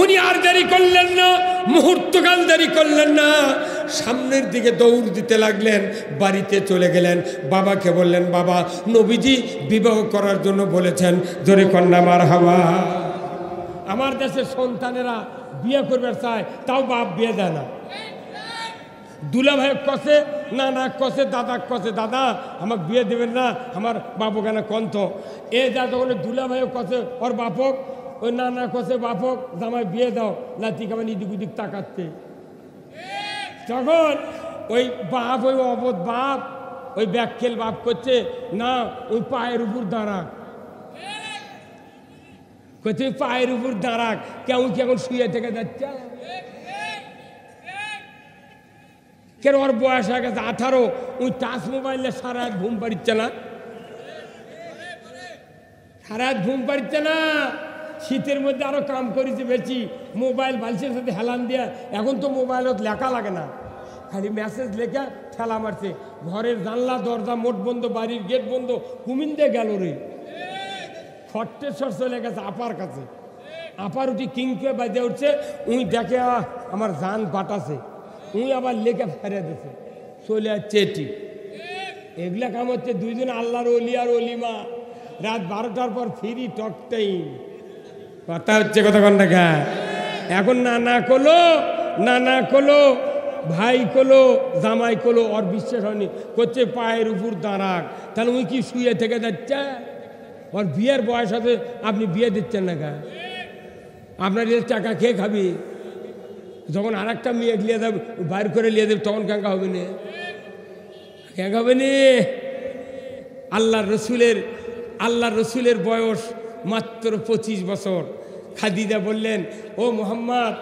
উনি আর দেরি করলেন না, মুহূর্তকাল দেরি করলেন না, সামনের দিকে দৌড় দিতে লাগলেন। বাড়িতে চলে গেলেন, বাবাকে বললেন, বাবা নবীজি বিবাহ করার জন্য বলেছেন। জোরে কন্যা মারহাবা। আমার দেশের সন্তানেরা বিয়ে করবে চায়, তাও বাপ বিয়ে দেয় না। দুলা ভাই কষে, নানা কষে, দাদা কষে, দাদা আমাকে বিয়ে দেবেন না, আমার বাপক কেন কন্ত। এ যা তখন দুলা ভাই কষে ওর বাপক, ওই নানা কষে বাপক, জামাই বিয়ে দাও, লাতি কামান ইদিক উদিক তাকাচ্ছে। তখন ওই বাপ, ওই অবধ বাপ, ওই ব্যাকখেল বাপ করছে, না ওই পায়ের উপর দাঁড়াক, করছে পায়ের উপর দাঁড়াক, কেমন কি এখন শুয়ে থেকে যাচ্ছে। কেন ওর বয়স হয়ে গেছে 18, ওই টাচ মোবাইলে সারা রাত ঘুম পাড়িচ্ছে না, সারা রাত ঘুম পাড়িচ্ছে না। শীতের মধ্যে আরো কাম করেছে বেশি, মোবাইল বালিশের সাথে হেলান দিয়া। এখন তো মোবাইলত লেখা লাগে না, খালি মেসেজ লেখা ঠেলা মারছে। ঘরের জানলা দরজা মোট বন্ধ, বাড়ির গেট বন্ধ। কুমিন দিয়ে গেল রে, খট্টেশ্বর চলে গেছে আপার কাছে। আপার উঠি কিংকে বাজে উঠছে, উনি দেখে আমার জান বাটাছে, উনি আবার লেখা ফেরে দিছে, চলে যাচ্ছে এটি। এগুলা কাম হচ্ছে দুইজন আল্লাহর ওলি আর অলিমা, রাত 12টার পর ফ্রি টক টাইম কথা হচ্ছে, কতক্ষণ দেখা। এখন নানা কলো, নানা কলো, ভাই কলো, জামাই কলো, ওর বিশ্বাস হয়নি, করছে পায়ের উপর দাঁড়াক। তাহলে উনি কি শুয়ে থেকে যাচ্ছে? ওর বিয়ের বয়স আছে, আপনি বিয়ে দিচ্ছেন না গা? আপনার এর টাকা কে খাবি? যখন আর একটা মেয়ে লিয়ে দেবে, বাইর করে লিয়ে দেবে, তখন কেঙ্কা হবে না? কেঙ্কা হবে না? আল্লাহ রসুলের বয়স মাত্র 25 বছর। খাদিজা বললেন, ও মুহাম্মদ,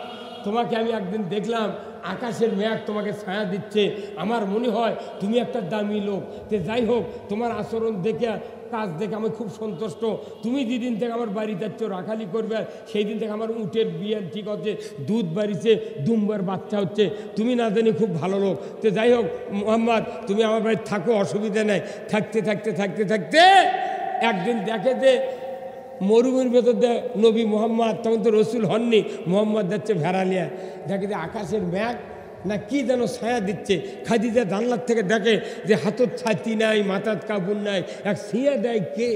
তোমাকে আমি একদিন দেখলাম, আকাশের মেঘ তোমাকে ছায়া দিচ্ছে, আমার মনে হয় তুমি একটা দামি লোক। তে যাই হোক, তোমার আচরণ দেখে, কাজ দেখে আমি খুব সন্তুষ্ট। তুমি যেদিন থেকে আমার বাড়ি যাচ্ছ, রাখালি করবে, সেই দিন থেকে আমার উটের বিয়ে ঠিক হচ্ছে, দুধ বাড়িছে, দুম্বার বাচ্চা হচ্ছে। তুমি না জানি খুব ভালো লোক। তো যাই হোক মুহাম্মদ, তুমি আমার বাড়ি থাকো, অসুবিধা নেই। থাকতে থাকতে থাকতে থাকতে একদিন দেখে যে মরুভূমির ভেতর দিয়ে নবী মোহাম্মদ, তখন তো রসুল হননি, মোহাম্মদ যাচ্ছে ভেড়ালিয়া, দেখে যে আকাশের মেঘ না কি যেন ছায়া দিচ্ছে। খাদিজা জানলার থেকে দেখে যে হাতত ছাতি নাই, মাথার কাপড় নাই, এক ছিঁড়ে দেয় কে?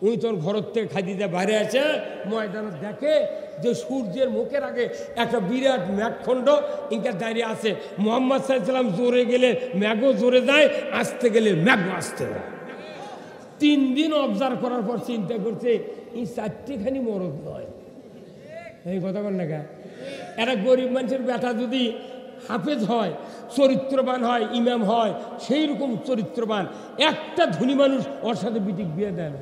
উনি তখন ঘরের থেকে খাদিজা বাইরে আছে, ময়দানত দেখে যে সূর্যের মুখের আগে একটা বিরাট মেঘখণ্ড ইনকা দাঁড়িয়ে আছে। মোহাম্মদ সাল্লাল্লাহু জোরে গেলে মেঘও জোরে যায়, আসতে গেলে মেঘও আসতে যায়। 3 দিন অবজার্ভ করার পর চিন্তা করছে, এই 4টিখানি মরদ নয়। এই কথা বল না গা? একটা গরিব মানুষের বেটা যদি হাফেজ হয়, চরিত্রবান হয়, ইমাম হয়, সেই রকম চরিত্রবান একটা ধনী মানুষ ওর সাথে বিটিক বিয়ে দেয় না।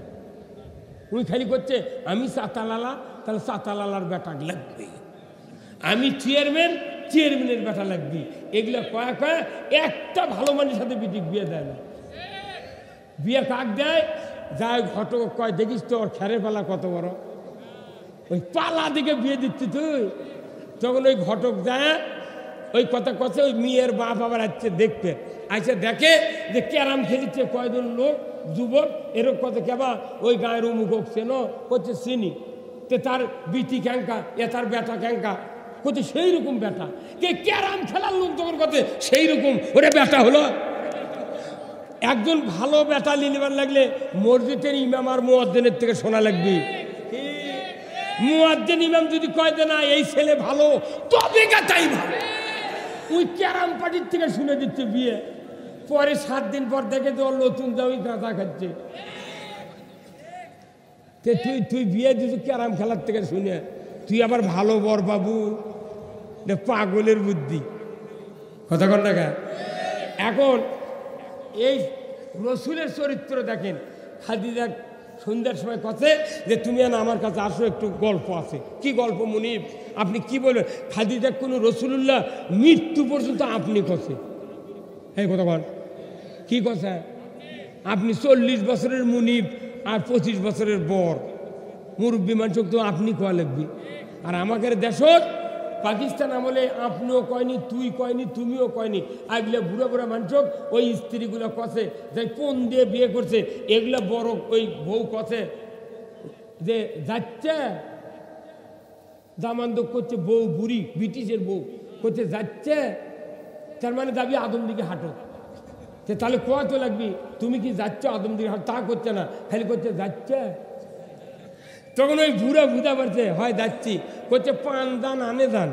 উনি খালি করছে, আমি চাতালালা, তাহলে চাতালালার বেটা লাগবে, আমি চেয়ারম্যানের বেটা লাগবে। এগুলো কয়া কয়া একটা ভালো মানুষের সাথে বিটিক বিয়ে দেয় না। বিয়ে কাক দেয়, যায় ঘটক কয়, দেখিস তো ওর খেরের পালা কত বড়, ওই পালা দিকে বিয়ে দিচ্ছি তুই। তখন ওই ঘটক যায়, ওই কথা কথা, ওই মেয়ের বাপ আবার আসছে দেখতে, আইসে দেখে যে ক্যারাম খেলিচ্ছে কয়জন লোক, যুবক, এরকম কত কেবা ওই গায়ের অমুক চেন করছে চিনি। তো তার বিটি ক্যাঙ্কা, তার বেটা ক্যাঙ্কা করছে সেই রকম বেটা। কে ক্যারাম খেলার লোক যখন করছে সেই রকম ওরে বেটা হলো। একজন ভালো বেটা নিবার লাগলে মসজিদের ইমাম আর মুয়াজ্জিনের থেকে শোনা লাগবে। মুয়াজ্জিন ইমাম যদি কয় যে না এই ছেলে ভালো, তবে তাই ভালো। ওই ক্যারাম পার্টির থেকে শুনে দিচ্ছে বিয়ে, পরে 7 দিন পর দেখে তো নতুন দামি গাঁজা খাচ্ছে। তুই বিয়ে দিচ্ছ ক্যারাম খেলার থেকে শুনে, তুই আবার ভালো বর বাবু, পাগলের বুদ্ধি, কথা কর না গা। এখন এই রসুলের চরিত্র দেখেন, খাদিজা সন্ধ্যার সময় কথা যে তুমি না আমার কাছে আসো, একটু গল্প আছে। কি গল্প মুনিব? আপনি কি বলেন? খাদিজা কোনো রসুল্লাহ মৃত্যু পর্যন্ত আপনি কথা, এই কথা বল, কি কথা? আপনি 40 বছরের মুনিব আর 25 বছরের বর, মুরব্বী মানুষ তো আপনি কোয়া লাগবি। আর আমাদের দেশত পাকিস্তান আমলে আপনিও কয়নি, তুই কয়নি, তুমিও কয়নি, আগলে বুড়া বুড়া মানুষ ওই স্ত্রীগুলো কষে যাই পণ দিয়ে বিয়ে করছে, এগুলো বড় ওই বউ কষে যে যাচ্ছে দামান্দক করছে, বউ বুড়ি ব্রিটিশের বউ করছে যাচ্ছে, তার মানে দাবি আদম দিকে হাঁটো। তাহলে কত লাগবি, তুমি কি যাচ্ছ আদম দিকে হাঁটো? তা করছে না, খালি করছে যাচ্ছে। তখন ওই বুড়া বুঝা পারছে, হয় যাচ্ছি, করছে পান দান আনে দান,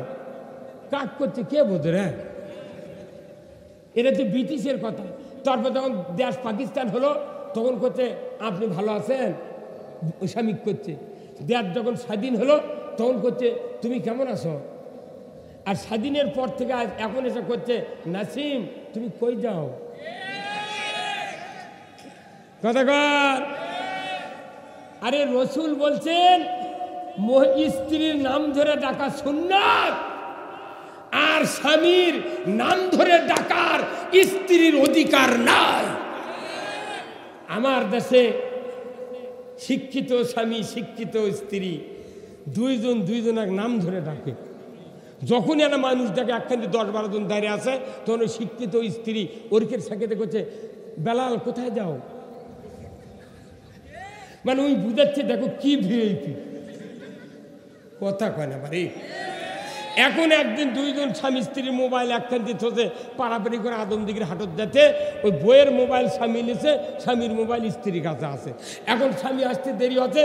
কাক করছে কে বোঝে রে? এটা তো ব্রিটিশের কথা। তারপর যখন দেশ পাকিস্তান হলো তখন করছে আপনি ভালো আছেন, স্বামী করছে। দেশ যখন স্বাধীন হলো তখন করছে তুমি কেমন আছো। আর স্বাধীনের পর থেকে আজ এখন এসে করছে নাসিম তুমি কই যাও, কথা কর। আরে রসুল বলছেন স্ত্রীর নাম ধরে ডাকা সুন্নাত, আর স্বামীর নাম ধরে ডাকার স্ত্রীর অধিকার নাই। আমার দেশে শিক্ষিত স্বামী শিক্ষিত স্ত্রী দুইজনের নাম ধরে ডাকে। যখনই একটা মানুষ দেখে একখানে 10-12 জন দাঁড়িয়ে আছে, তখন ওই শিক্ষিত স্ত্রী ওরকের সাথে করছে বেলাল কোথায় যাও, মানে ওই বুঝাচ্ছে দেখো কি ভিআইপি, কথা কয় না বাড়ি। এখন একদিন 2 জন স্বামী স্ত্রীর মোবাইল একখান দিয়ে থসে পাড়াপাড়ি করে আদম দিকের হাটত যেতে, ওই বইয়ের মোবাইল স্বামী নিছে, স্বামীর মোবাইল স্ত্রীর কাছে আছে। এখন স্বামী আসতে দেরি হচ্ছে,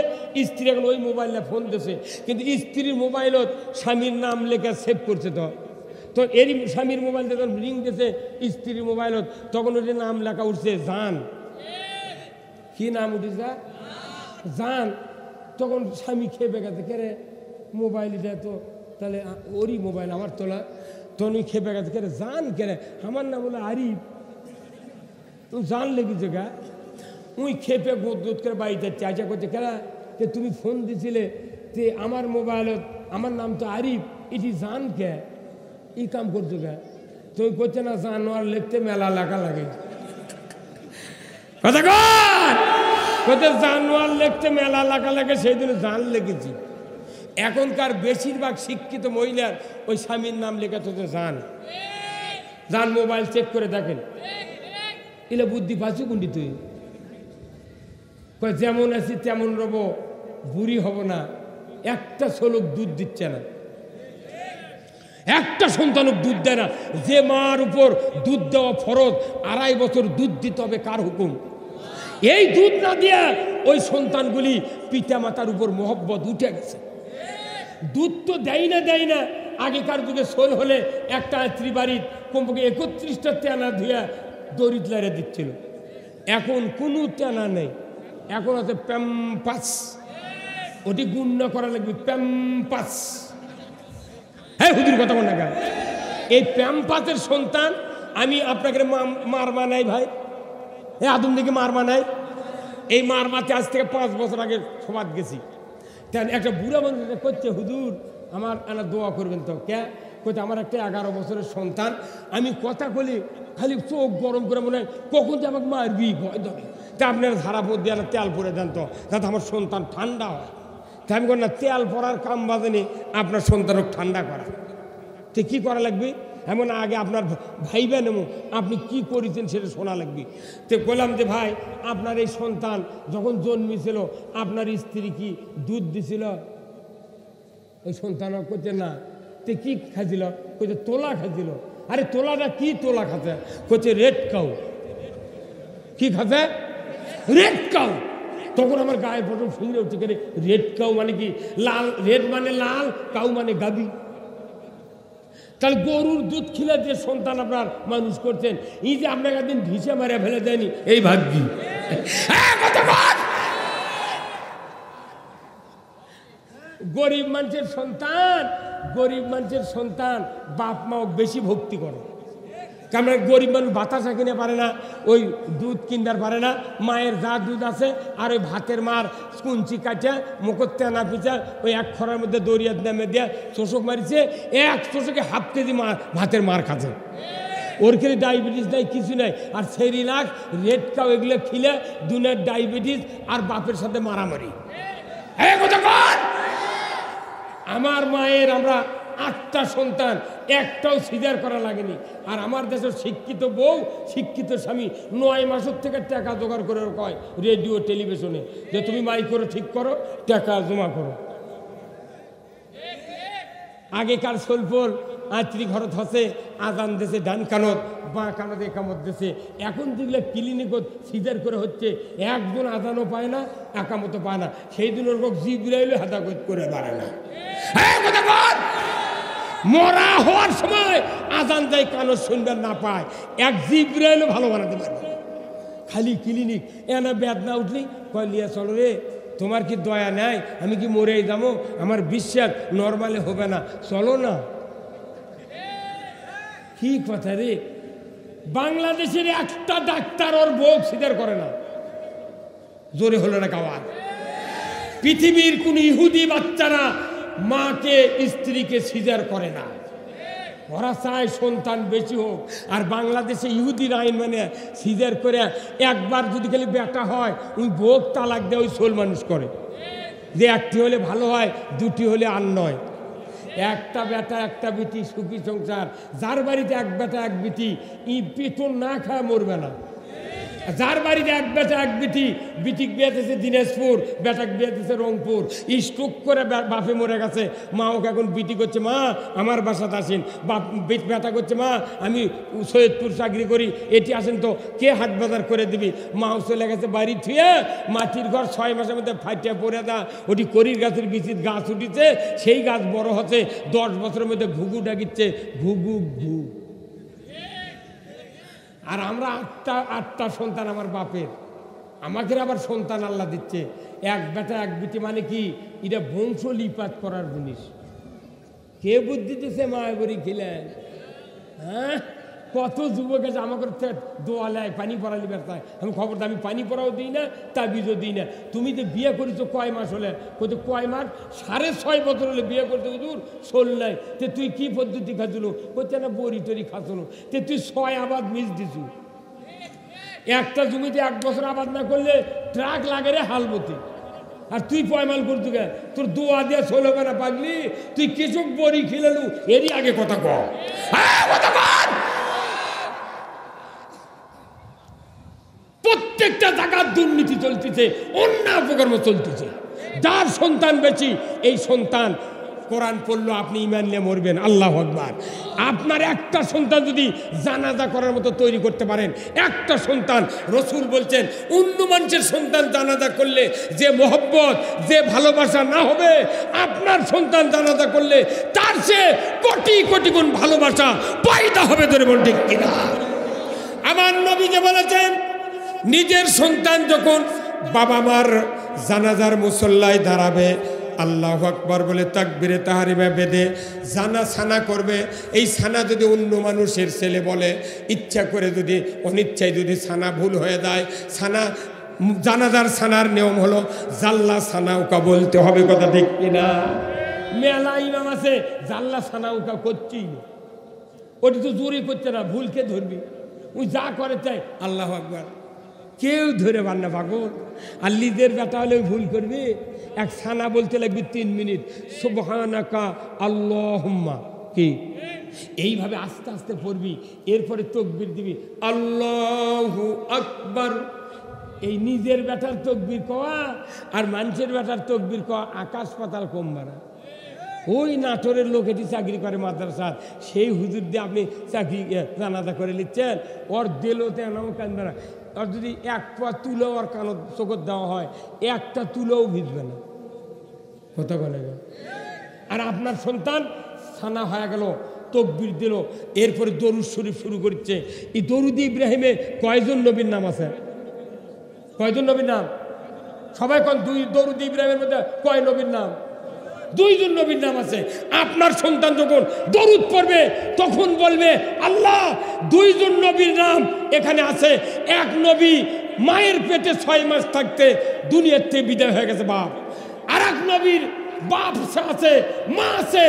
স্ত্রী এখন ওই মোবাইলে ফোন দিছে, কিন্তু স্ত্রীর মোবাইলত স্বামীর নাম লেখা সেভ করছে। তো এরই স্বামীর মোবাইল যখন রিং দিয়েছে স্ত্রীর মোবাইলত, তখন ওই নাম লেখা উঠছে জান। কি নাম উঠেছে? জান। তখন স্বামী খেপে গেছে, কে রে মোবাইল এটা তো তাহলে ওরই মোবাইল আমার তোলা। তখন ওই খেপে গেছে, কে রে জান, কে রে আমার নাম হলো আরিফ, তুমি জান লেগেছে গা। ওই খেপে গোদ করে বাড়িতে চাচা করছে, কেরা যে তুমি ফোন দিছিলে যে আমার মোবাইলত আমার নাম তো আরিফ, এটি জান কে ই কাম করছো গা। তুই করছে না জানোয়ার লিখতে মেলা লেখা লাগে, কথা কর। কোথায় জানোয়ার লিখতে মেলা লেখা লাগে, সেই দিনে জান লেগেছি। এখনকার বেশিরভাগ শিক্ষিত মহিলার ওই স্বামীর নাম লেখা তো জান। জান মোবাইল চেক করে দেখেন, এলে বুদ্ধি পাচ্ছি কোনটি তুই? যেমন আছি তেমন রব, বুড়ি হব না। একটা ছোলক দুধ দিচ্ছে না, একটা সন্তানক দুধ দেয় না। যে মার উপর দুধ দেওয়া ফরজ, 2.5 বছর দুধ দিতে হবে, কার হুকুম? এই দুধ না দিয়ে ওই সন্তানগুলি পিতা মাতার উপর মহব্বত উঠে গেছে। দুধ তো দেয় না। আগেকার যুগে সোল হলে একটা ত্রিবাড়ির কমপক্ষে 31টা তেনা ধুয়া দরিদ্রারে দিচ্ছিল। এখন কোনো তেনা নেই, এখন আছে প্যাম্পাস। ওটি গুণ করা লাগবে, প্যাম্পাস। হ্যাঁ হুজুর কথা বল না কেন? এই প্যাম্পাসের সন্তান আমি আপনাকে মার মানাই ভাই, হ্যাঁ আদম দিকে মার মানাই। এই মার মাতে আজ থেকে 5 বছর আগে সমাজ গেছি। একটা বুড়া মানুষ করছে, হুজুর আমার দোয়া করবেন তো। কে কোথায়? আমার একটা 11 বছরের সন্তান, আমি কথা বলি খালি চোখ গরম করে মনে হয় কখন যে আমাকে মারবি, ভয় ধরে। তা আপনার ধারা পর দিয়ে তেল পরে দেন তো, যাতে আমার সন্তান ঠান্ডা হয়। তা আমি করি না, তেল পরার কাম বাজেনি, আপনার সন্তানকে ঠান্ডা করা। তো কী করা লাগবে? এমন আগে আপনার ভাইবেন এমন আপনি কি করেছেন সেটা শোনা লাগবে। তো বললাম যে ভাই আপনার এই সন্তান যখন জন্মেছিল আপনার স্ত্রী কি দুধ দিছিল? ওই সন্তান করছে না। তো কি খাইছিল? কইছে তোলা খাইছিল। আরে তোলাটা কি তোলা খাতে? করছে রেড কাউ। কি খাতে? Red cow. তখন আমার গায়ে প্রথম ফিরে উঠছে কেন রেড কাউ মানে কি লাল, রেড মানে লাল, কাউ মানে গাবি। তাহলে গরুর দুধ খিলে যে সন্তান আপনার মানুষ করছেন, এই যে আপনাকে একদিন ভিসে মারে ফেলে দেয়নি, এই ভাগ্যি। গরিব মানুষের সন্তান, গরিব মানুষের সন্তান বাপ মাও বেশি ভক্তি করে। কারণ গরিব মানুষ বাতাসা কিনে পারে না, ওই দুধ কিনতে পারে না, মায়ের যা দুধ আছে আর ওই ভাতের মার কুঞ্চি কাটা মুখর তেনা পিছা ওই এক খরার মধ্যে দরিয়াত নামে দিয়ে চোষক মারিছে, এক চোষকে হাফ কেজি ভাতের মার খাচ্ছে। ওর খেলে ডায়াবেটিস নাই, কিছু নাই। আর সেরিলাক, রেড কাউ এগুলো খিলে দুনের ডায়াবেটিস আর বাপের সাথে মারামারি। আমার মায়ের আমরা 8টা সন্তান, একটাও সিজার করা লাগেনি। আর আমার দেশের শিক্ষিত বউ, শিক্ষিত স্বামী 9 মাসের থেকে টাকা জোগাড় করে কয় রেডিও টেলিভিশনে যে তুমি মাই করে ঠিক করো, টাকা জমা করো। আগেকার সোলপোর আত্রি ঘরত হসে আজান দেশে ডান কানত, বাঁ কানত একামত দেশে। এখন যেগুলো ক্লিনিকত সিজার করে হচ্ছে, একজন আজানও পায় না, একামতো পায় না। সেই দিন ওর জিব্রাইল হাতাকত করে পারে না। মরা হওয়ার সময় আজান যাই কানত শুনবেন না পায়, এক জিব্রাইলও ভালো বানাতে পারবে। খালি ক্লিনিক এনা বেদনা উঠলি কয় লিয়া চলো রে, তোমার কি দয়া নেই? আমি কি মরেই যাবো? আমার বিশ্বাস নর্মালে হবে না, চলো না। কি কথা রে, বাংলাদেশের একটা ডাক্তার ওর বউ সিজার করে না। জোরে হলো না কাওয়াজ। পৃথিবীর কোন ইহুদি বাচ্চারা মাকে স্ত্রীকে সিজার করে না, ওরা চায় সন্তান বেশি হোক। আর বাংলাদেশে ইহুদির আইন মানে সিজার করে একবার যদি খালি বেটা হয় ওই বউ তালাক দেয়, ওই সোল মানুষ করে যে একটি হলে ভালো হয়, দুটি হলে আর নয়। একটা বেটা একটা বিটি সুখী সংসার। যার বাড়িতে এক বেটা এক বিটি, ই পেটন না খায় মরবে না। যার বাড়িতে এক বেটা এক বিটি, বিটিক বিয়ে দিয়েছে দিনাজপুর, বেটাক বিয়ে দিয়েছে রংপুর, স্ট্রোক করে বাপে মরে গেছে, মা ওকে এখন বিটি করছে মা আমার বাসাতে আসেন, বাপ বেটা করছে মা আমি সৈয়দপুর চাকরি করি, এটি আসেন তো কে হাট বাজার করে দিবি। মাও চলে গেছে বাড়ি থুয়ে, মাটির ঘর 6 মাসের মধ্যে ফাটিয়া পড়ে দা, ওটি করির গাছের বিচিত গাছ উঠিছে, সেই গাছ বড় হচ্ছে, 10 বছরের মধ্যে ঘুঘু ডাকিচ্ছে, ঘুঘু ঘু। আর আমরা 8টা সন্তান আমার বাপের, আমাকে আবার সন্তান আল্লাহ দিচ্ছে। এক বেটা এক বিটি মানে কি, এটা বংশ লিপাত করার জিনিস। কে বুদ্ধি দিতেছে মায়াবরি খিলেন? হ্যাঁ, কত যুবক আছে আমাকে দোয়া নেয় পানি পড়ালি ব্যবসায়। আমি খবরটা আমি পানি পড়াও দিই না, তা বীজও দিই না। তুমি যে বিয়ে করেছো কয় মাস হলে? কত কয় মাস? 6.5 বছর হলে বিয়ে করতে হুজুর, শোল নাই। তে তুই কি পদ্ধতি খাচ্ছিল? করছে না বড়ি টরি খাচ্ছিল। তে তুই 6 আবাদ মিস দিছু। একটা জমিতে 1 বছর আবাদ না করলে ট্রাক লাগে রে হালবতি। আর তুই পয়মাল করতু গে? তোর দোয়া দিয়ে শোল হবে না পাগলি? তুই কিছু বড়ি খেলেলু, এরই আগে কথা কর। প্রত্যেকটা জায়গার দুর্নীতি চলতেছে, অন্যায় অপকর্ম চলতেছে। যার সন্তান বেশি, এই সন্তান কোরআন পড়লো আপনি ঈমান নিয়ে মরবেন। আল্লাহু আকবার। আপনার একটা সন্তান যদি জানাজা করার মতো তৈরি করতে পারেন, একটা সন্তান, রসুল বলছেন অন্য মানুষের সন্তান জানাজা করলে যে মোহব্বত, যে ভালোবাসা না হবে, আপনার সন্তান জানাজা করলে তার সে কোটি কোটি গুণ ভালোবাসা পয়দা হবে। ধরে বল ঠিক কিনা? আমার নবী যে বলেছেন, নিজের সন্তান যখন বাবা মার জানাজার মুসল্লায় দাঁড়াবে, আল্লাহু আকবার বলে তাকবীরে তাহরিমা বেঁধে জানা সানা করবে। এই সানা যদি অন্য মানুষের ছেলে বলে, ইচ্ছা করে যদি অনিচ্ছায় যদি সানা ভুল হয়ে যায়, সানা জানাজার সানার নিয়ম হলো জাল্লা সানাউকা বলতে হবে। কথা ঠিক কিনা? মেলা ইমাম আছে জাল্লা সানাউকা করছেই না, ওটি তো জোরে করছে না, ভুলকে ধরবি। ওই যা করে চাই আল্লাহু আকবার, কেউ ধরে পার না পাগল। আর লিদের বেটা হলে ভুল করবি, এক সানা বলতে লাগবি 3 মিনিট, সুবহানাকা আল্লাহুম্মা, কি এইভাবে আস্তে আস্তে পড়বি। এরপরে তাকবীর দিবি, আল্লাহু আকবার। এই নিজের বেটার তাকবীর কওয়া আর মানুষের বেটার তাকবীর কওয়া আকাশ পাতাল কম বাড়া। ওই নাটোরের লোক এটি চাকরি করে মাদ্রাসার, সেই হুজুর দিয়ে আপনি চাকরি জানাজা করে নিচ্ছেন। ওর দিলতে এনাও কান্দবে না। আর যদি এক পা তুলো ওর কানো চোখত দেওয়া হয়, একটা তুলোও ভিজবে না। কথা বলে। আর আপনার সন্তান সানা হয়ে গেল, তকবির দিল, এরপরে দরুদ শরীফ শুরু করছে। এই দরুদ ইব্রাহিমে কয়জন নবীর নাম আছে? কয়জন নবীর নাম? সবাই কোন দুই। দরুদ ইব্রাহিমের মধ্যে কয় নবীর নাম? 2 জন নবীর নাম আছে। আপনার সন্তান যখন দরুদ পড়বে তখন বলবে আল্লাহ 2 জন নবীর নাম এখানে আছে। এক নবী মায়ের পেটে 6 মাস থাকতে দুনিয়ার থেকে বিদায় হয়ে গেছে বাপ। আর এক নবীর বাপ আছে, মা আছে,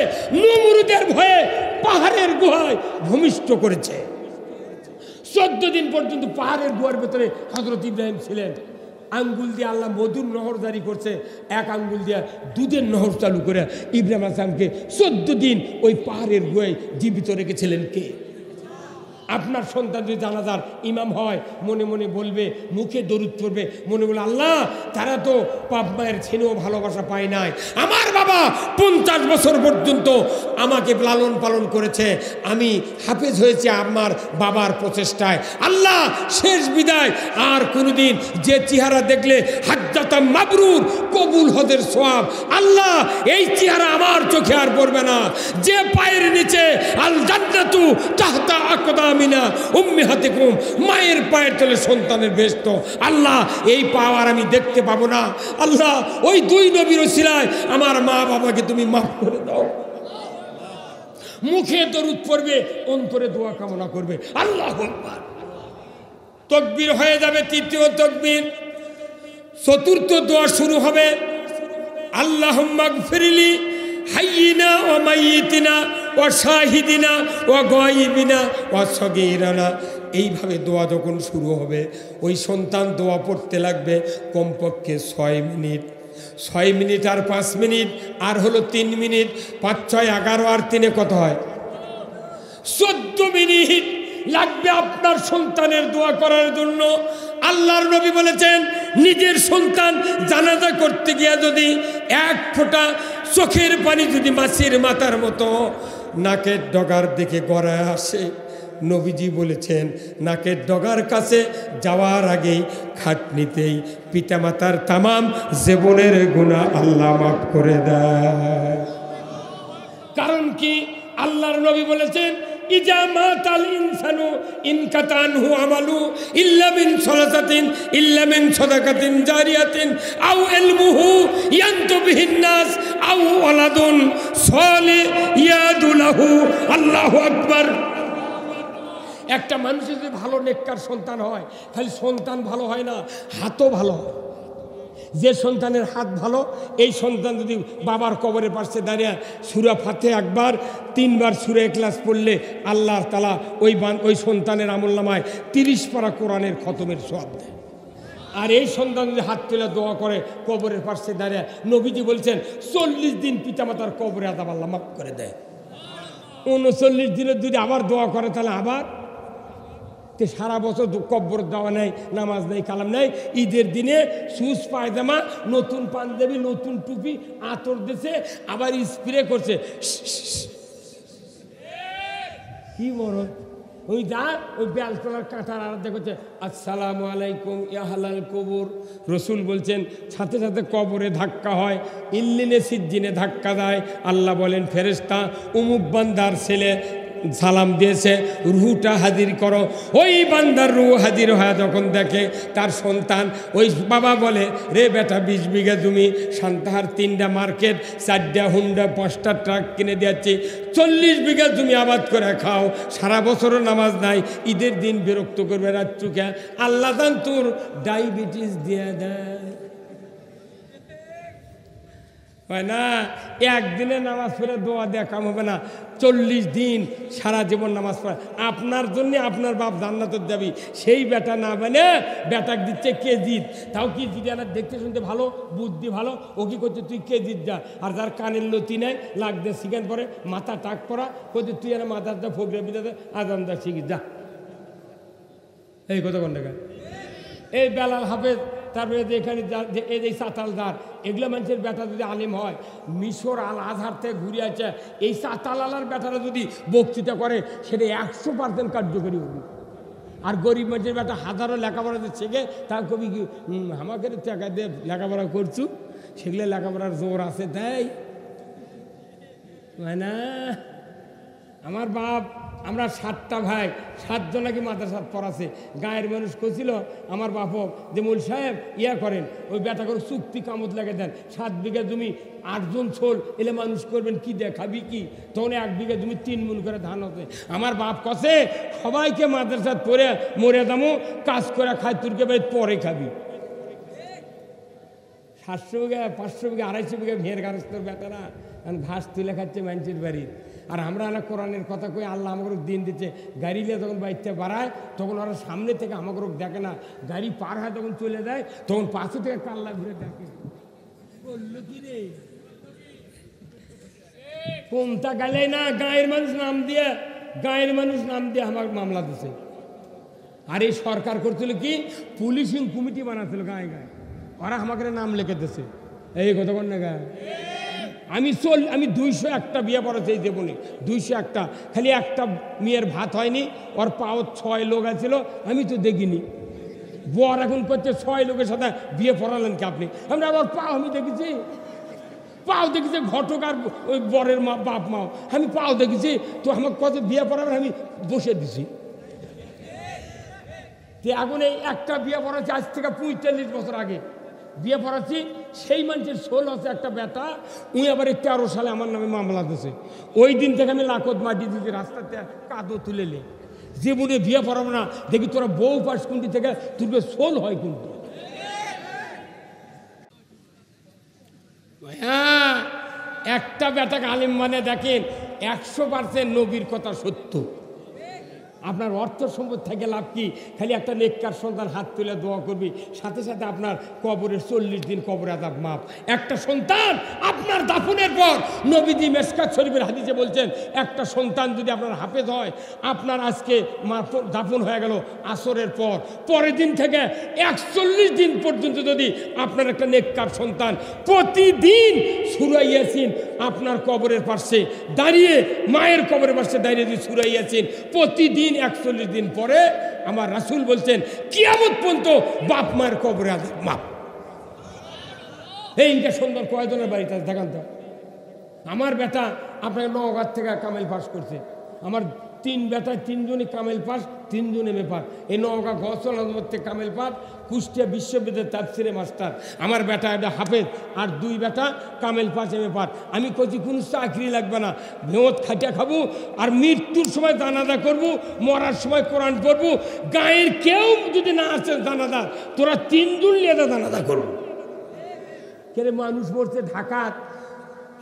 নমরুদের ভয়ে পাহাড়ের গুহায় ভূমিষ্ঠ করেছে। 14 দিন পর্যন্ত পাহাড়ের গুহার ভেতরে হযরত ইব্রাহিম ছিলেন। আঙ্গুল দিয়ে আল্লাহ মধুর নহর জারি করছে, এক আঙ্গুল দিয়ে দুধের নহর চালু করে ইব্রাহিম আসলামকে 14 দিন ওই পাহাড়ের গুহায় জীবিত রেখেছিলেন কে? আপনার সন্তান যদি জানাজার ইমাম হয় মনে মনে বলবে, মুখে দরুদ পড়বে, মনে বলে আল্লাহ তারা তো বাপ মায়ের ছেলেও ভালোবাসা পায় নাই, আমার বাবা 50 বছর পর্যন্ত আমাকে লালন পালন করেছে, আমি হাফেজ হয়েছি আমার বাবার প্রচেষ্টায়। আল্লাহ শেষ বিদায় আর কোনোদিন যে চেহারা দেখলে হাজ্জাতাম মাবরুর, কবুল হজের সওয়াব, আল্লাহ এই চেহারা আমার চোখে আর পড়বে না। যে পায়ের নিচে আল জান্নাতু তাহতা আকদাম উম্মিহাতিকুম, মায়ের পায়ের তলে সন্তানের বেহেশত, আল্লাহ এই পাওয়ার আমি দেখতে পাবো না। আল্লাহ ওই 2 নবীর ওসিলায় আমার মা বাবাকে তুমি মাফ করে দাও। মুখে দরুদ পড়বে, অন্তরে দোয়া কামনা করবে। আল্লাহু আকবার। তাকবীর হয়ে যাবে 3য় তাকবীর, 4র্থ দোয়া শুরু হবে। আল্লাহুম্মা গফিরলি হাইয়িনা ওয়া মাইয়িতিনা ওয়া শাহিদিনা ওয়া গায়িবিনা ওয়া সগীরানা। এইভাবে দোয়া যখন শুরু হবে ওই সন্তান দোয়া পড়তে লাগবে কমপক্ষে 6 মিনিট। 6 মিনিট আর 5 মিনিট আর হলো 3 মিনিট, 5 6 11 আর 3 কত হয়? 14 মিনিট লাগবে আপনার সন্তানের দোয়া করার জন্য। আল্লাহর নবী বলেছেন নিজের সন্তান জানাজা করতে গিয়ে যদি 1 ফোঁটা চোখের পানি যদি মাছির মাথার মতো নাকের ডগার দিকে গড়ায় আসে, নবীজি বলেছেন নাকের ডগার কাছে যাওয়ার আগেই খাটনিতেই পিতামাতার তামাম জীবনের গুনাহ আল্লাহ মাফ করে দেয়। কারণ কি? আল্লাহর নবী বলেছেন ইজা মাতাল ইনসানু ইনকাতানহু আমালু ইল্লা মিন সালাতাতিন ইল্লা মিন সাদাকাতিন জারিয়াতিন আও ইলমুহু ইয়ানতু বিহিন নাস আও ওয়ালাদুন সালিহ ইয়াদুলাহু। আল্লাহু আকবার। একটা মানুষের যদি ভালো নেককার সন্তান হয়, খালি সন্তান ভালো হয় না, হাতও ভালো হয়। যে সন্তানের হাত ভালো, এই সন্তান যদি বাবার কবরের পাশে দাঁড়িয়ে সূরা ফাতিহা একবার 3 বার সূরা ইখলাস পড়লে আল্লাহ তাআলা ওই সন্তানের আমলনামায় 30 পারা কোরআনের খতমের সওয়াব দেয়। আর এই সন্তান যদি হাত তুলে দোয়া করে কবরের পাশে দাঁড়িয়ে, নবীজি বলছেন 40 দিন পিতামাতার কবরে আযাব আল্লাহ মাফ করে দেয়। 39 দিনের যদি আবার দোয়া করে তাহলে আবার সারা বছর কব্বর দেওয়া নেই, নামাজ নেই, কালাম নেই। ঈদের দিনে সুস পায়জামা, নতুন পাঞ্জাবি, নতুন টুপি, আতর দিয়েছে, আবার স্প্রে করছে। কি মরণ ওই যা ওই বেলতলার কাঁটার আলাদা করছে আসসালামু আলাইকুম ইয়া হালাল কবর। রসুল বলছেন সাথে সাথে কবরে ধাক্কা হয়, ইল্লিনে সিজ্জিনে ধাক্কা দেয়। আল্লাহ বলেন ফেরেশতা উমুক বান্দার ছেলে সালাম দিয়েছে, রুহটা হাজির করো। ওই বান্দার রুহ হাজির হয়ে যখন দেখে তার সন্তান, ওই বাবা বলে রে বেটা 20 বিঘা জমি, সান্তাহার 3টা মার্কেট, 4টা হুন্ডা, 5টা ট্রাক কিনে দিয়েছি, 40 বিঘা জমি আবাদ করে খাও, সারা বছরও নামাজ নাই, ঈদের দিন বিরক্ত করবে রাত্রুকে, আল্লাহ জান তোর ডায়াবেটিস দিয়ে দেয়। হয় না? একদিনে নামাজ পড়ে দোয়া দেয়া কাম হবে না, 40 দিন সারা জীবন নামাজ পড়া। আপনার জন্য আপনার বাপ জান্নাতের যাবি, সেই বেটা না মানে বেটাক দিচ্ছে কেজিত, তাও কি জিজ্ঞাসা দেখতে শুনতে ভালো, বুদ্ধি ভালো, ও কি করছে তুই কেজিত যা। আর যার কানের লতি নেয়, লাগ দে শিখান পরে, মাথা টাক পরা, করছে তুই আর মাথার দা ফোকরে বিদাতে আজান দা শিখি যা। এই কত ঘন্টা এই বেলাল হাফেজ তারপরে যে এখানে এই যে চাতালদার, এগুলো মানুষের বেটা যদি আলিম হয়, মিশর আল আজহার থেকে ঘুরে আছে, এই চাতালালার বেটারা যদি বক্তৃতা করে সেটা 100% কার্যকরী হবে। আর গরিব মানুষের বেটা হাজারো লেখাপড়া শেখে, তা কবি কি আমাকে টাকা দিয়ে লেখাপড়া করছু, সেগুলো লেখাপড়ার জোর আছে তাই না। আমার বাপ, আমরা 7টা ভাই, 7 জন নাকি মাদ্রাসাত পড়াছে। গায়ের মানুষ কছিল আমার বাপক যে মূল সাহেব ইয়া করেন, ওই বেটা করে চুক্তি কামত লাগে দেন, 7 বিঘা জমি 8 জন ছোল এলে মানুষ করবেন কি দেখাবি কি, তখন 1 বিঘা জমি 3 মণ করে ধান হতে। আমার বাপ কছে সবাইকে মাদ্রাসাত পড়ে মরে দামো, কাজ করে খাই, তোরকে ভাই পরে খাবি। 700 বিঘা 500 বিঘা 250 বিঘা ভের গাছ তোর বেটারা ঘাস তুলে খাচ্ছে মানুষের বাড়ির। আর আমরা না কোরআনের কথা কই, আল্লাহ আমাকে দিন দিচ্ছে, গাড়ি নিয়ে যখন বাড়িতে বাড়ায় তখন ওরা সামনে থেকে আমাকে দেখে না, গাড়ি পার হয় তখন চলে যায়, তখন পাশে থেকে কাল্লা ঘুরে দেখে বললো কি রে কোনটা গেলে না। গায়ের মানুষ নাম দিয়ে আমার মামলা দিছে। আর এই সরকার করছিল কি, পুলিশিং কমিটি বানাচ্ছিল গায়ে গায়ে, ওরা আমাকে নাম লিখে দিচ্ছে। এই কথা বল না গায়ে আমি 201টা বিয়ে পড়াচ্ছি এই জীবনে, 201টা। খালি একটা মেয়ের ভাত হয়নি, ওর পাও 6 লোক আছিল, আমি তো দেখিনি। বর এখন করছে 6 লোকের সাথে বিয়ে পড়ালেন কি আপনি? আমরা আবার পাও আমি দেখেছি, ঘটক আর ওই বরের বাপ মাও, আমি পাও দেখেছি। তো আমার কত বিয়ে পড়াবেন, আমি বসে দিছি। এখন এই একটা বিয়ে পড়াচ্ছি আজ থেকে 45 বছর আগে বিয়ে পড়াচ্ছি। সেই মানুষের সোল আছে একটা বেটা, উনি আবার 13 সালে আমার নামে মামলা দিয়েছে। ওই দিন থেকে আমি লাখত মাটি দিয়েছি, রাস্তাতে কাদো তুলে নে, জীবনে বিয়ে পড়াবো না। দেখি তোরা বউ পাস কোনটি থেকে, তুলবে সোল হয় কিন্তু। হ্যাঁ, একটা বেটাকে আলিম মানে দেখেন 100% নবীর কথা সত্য। আপনার অর্থ সম্পদ থেকে লাভ কি? খালি একটা নেককার সন্তান হাত তুলে দোয়া করবি, সাথে সাথে আপনার কবরের 40 দিন কবরে আযাব মাপ। একটা সন্তান আপনার দাফনের পর, নবীজি মেশকাত শরীফের হাদিসে বলছেন, একটা সন্তান যদি আপনার হাফেজ হয়, আপনার আজকে দাফন হয়ে গেল আসরের পর, পরের দিন থেকে 41 দিন পর্যন্ত যদি আপনার একটা নেককার সন্তান প্রতিদিন সূরা ইয়াসিন আপনার কবরের পাশে দাঁড়িয়ে, মায়ের কবরের পাশে দাঁড়িয়ে যদি সূরা ইয়াসিন প্রতিদিন 41 দিন পরে, আমার রাসূল বলছেন কিয়ামত পর্যন্ত বাপ মায়ের কবরে আযাব মাপ। এইটা সুন্দর কয়জনের বাড়িতে দেখান তো। আমার বেটা আপনাকে নওগাঁ থেকে কামেল পাস করছে, আমার 3 বেটা 3 জনই কামেল পাস, 3 জন এমএ পাস। এই নওগাঁ গসল আজমত থেকে কামেল পাস, কুষ্টিয়া বিশ্ববিদ্যালয়ের তাফসিরে মাস্টার। আমার বেটা এটা হাফেজ, আর 2 বেটা কামেল পাস এমএ পাস। আমি কইছি কোনো চাকরি লাগবে না, ভেঁত খাটিয়া খাবো, আর মৃত্যুর সময় জানাজা করবো, মরার সময় কোরআন পড়বো। গায়ের কেউ যদি না আসে জানাজা, তোরা 3 জন নিয়ে জানাজা করবো। কেরে মানুষ মরছে ঢাকাত,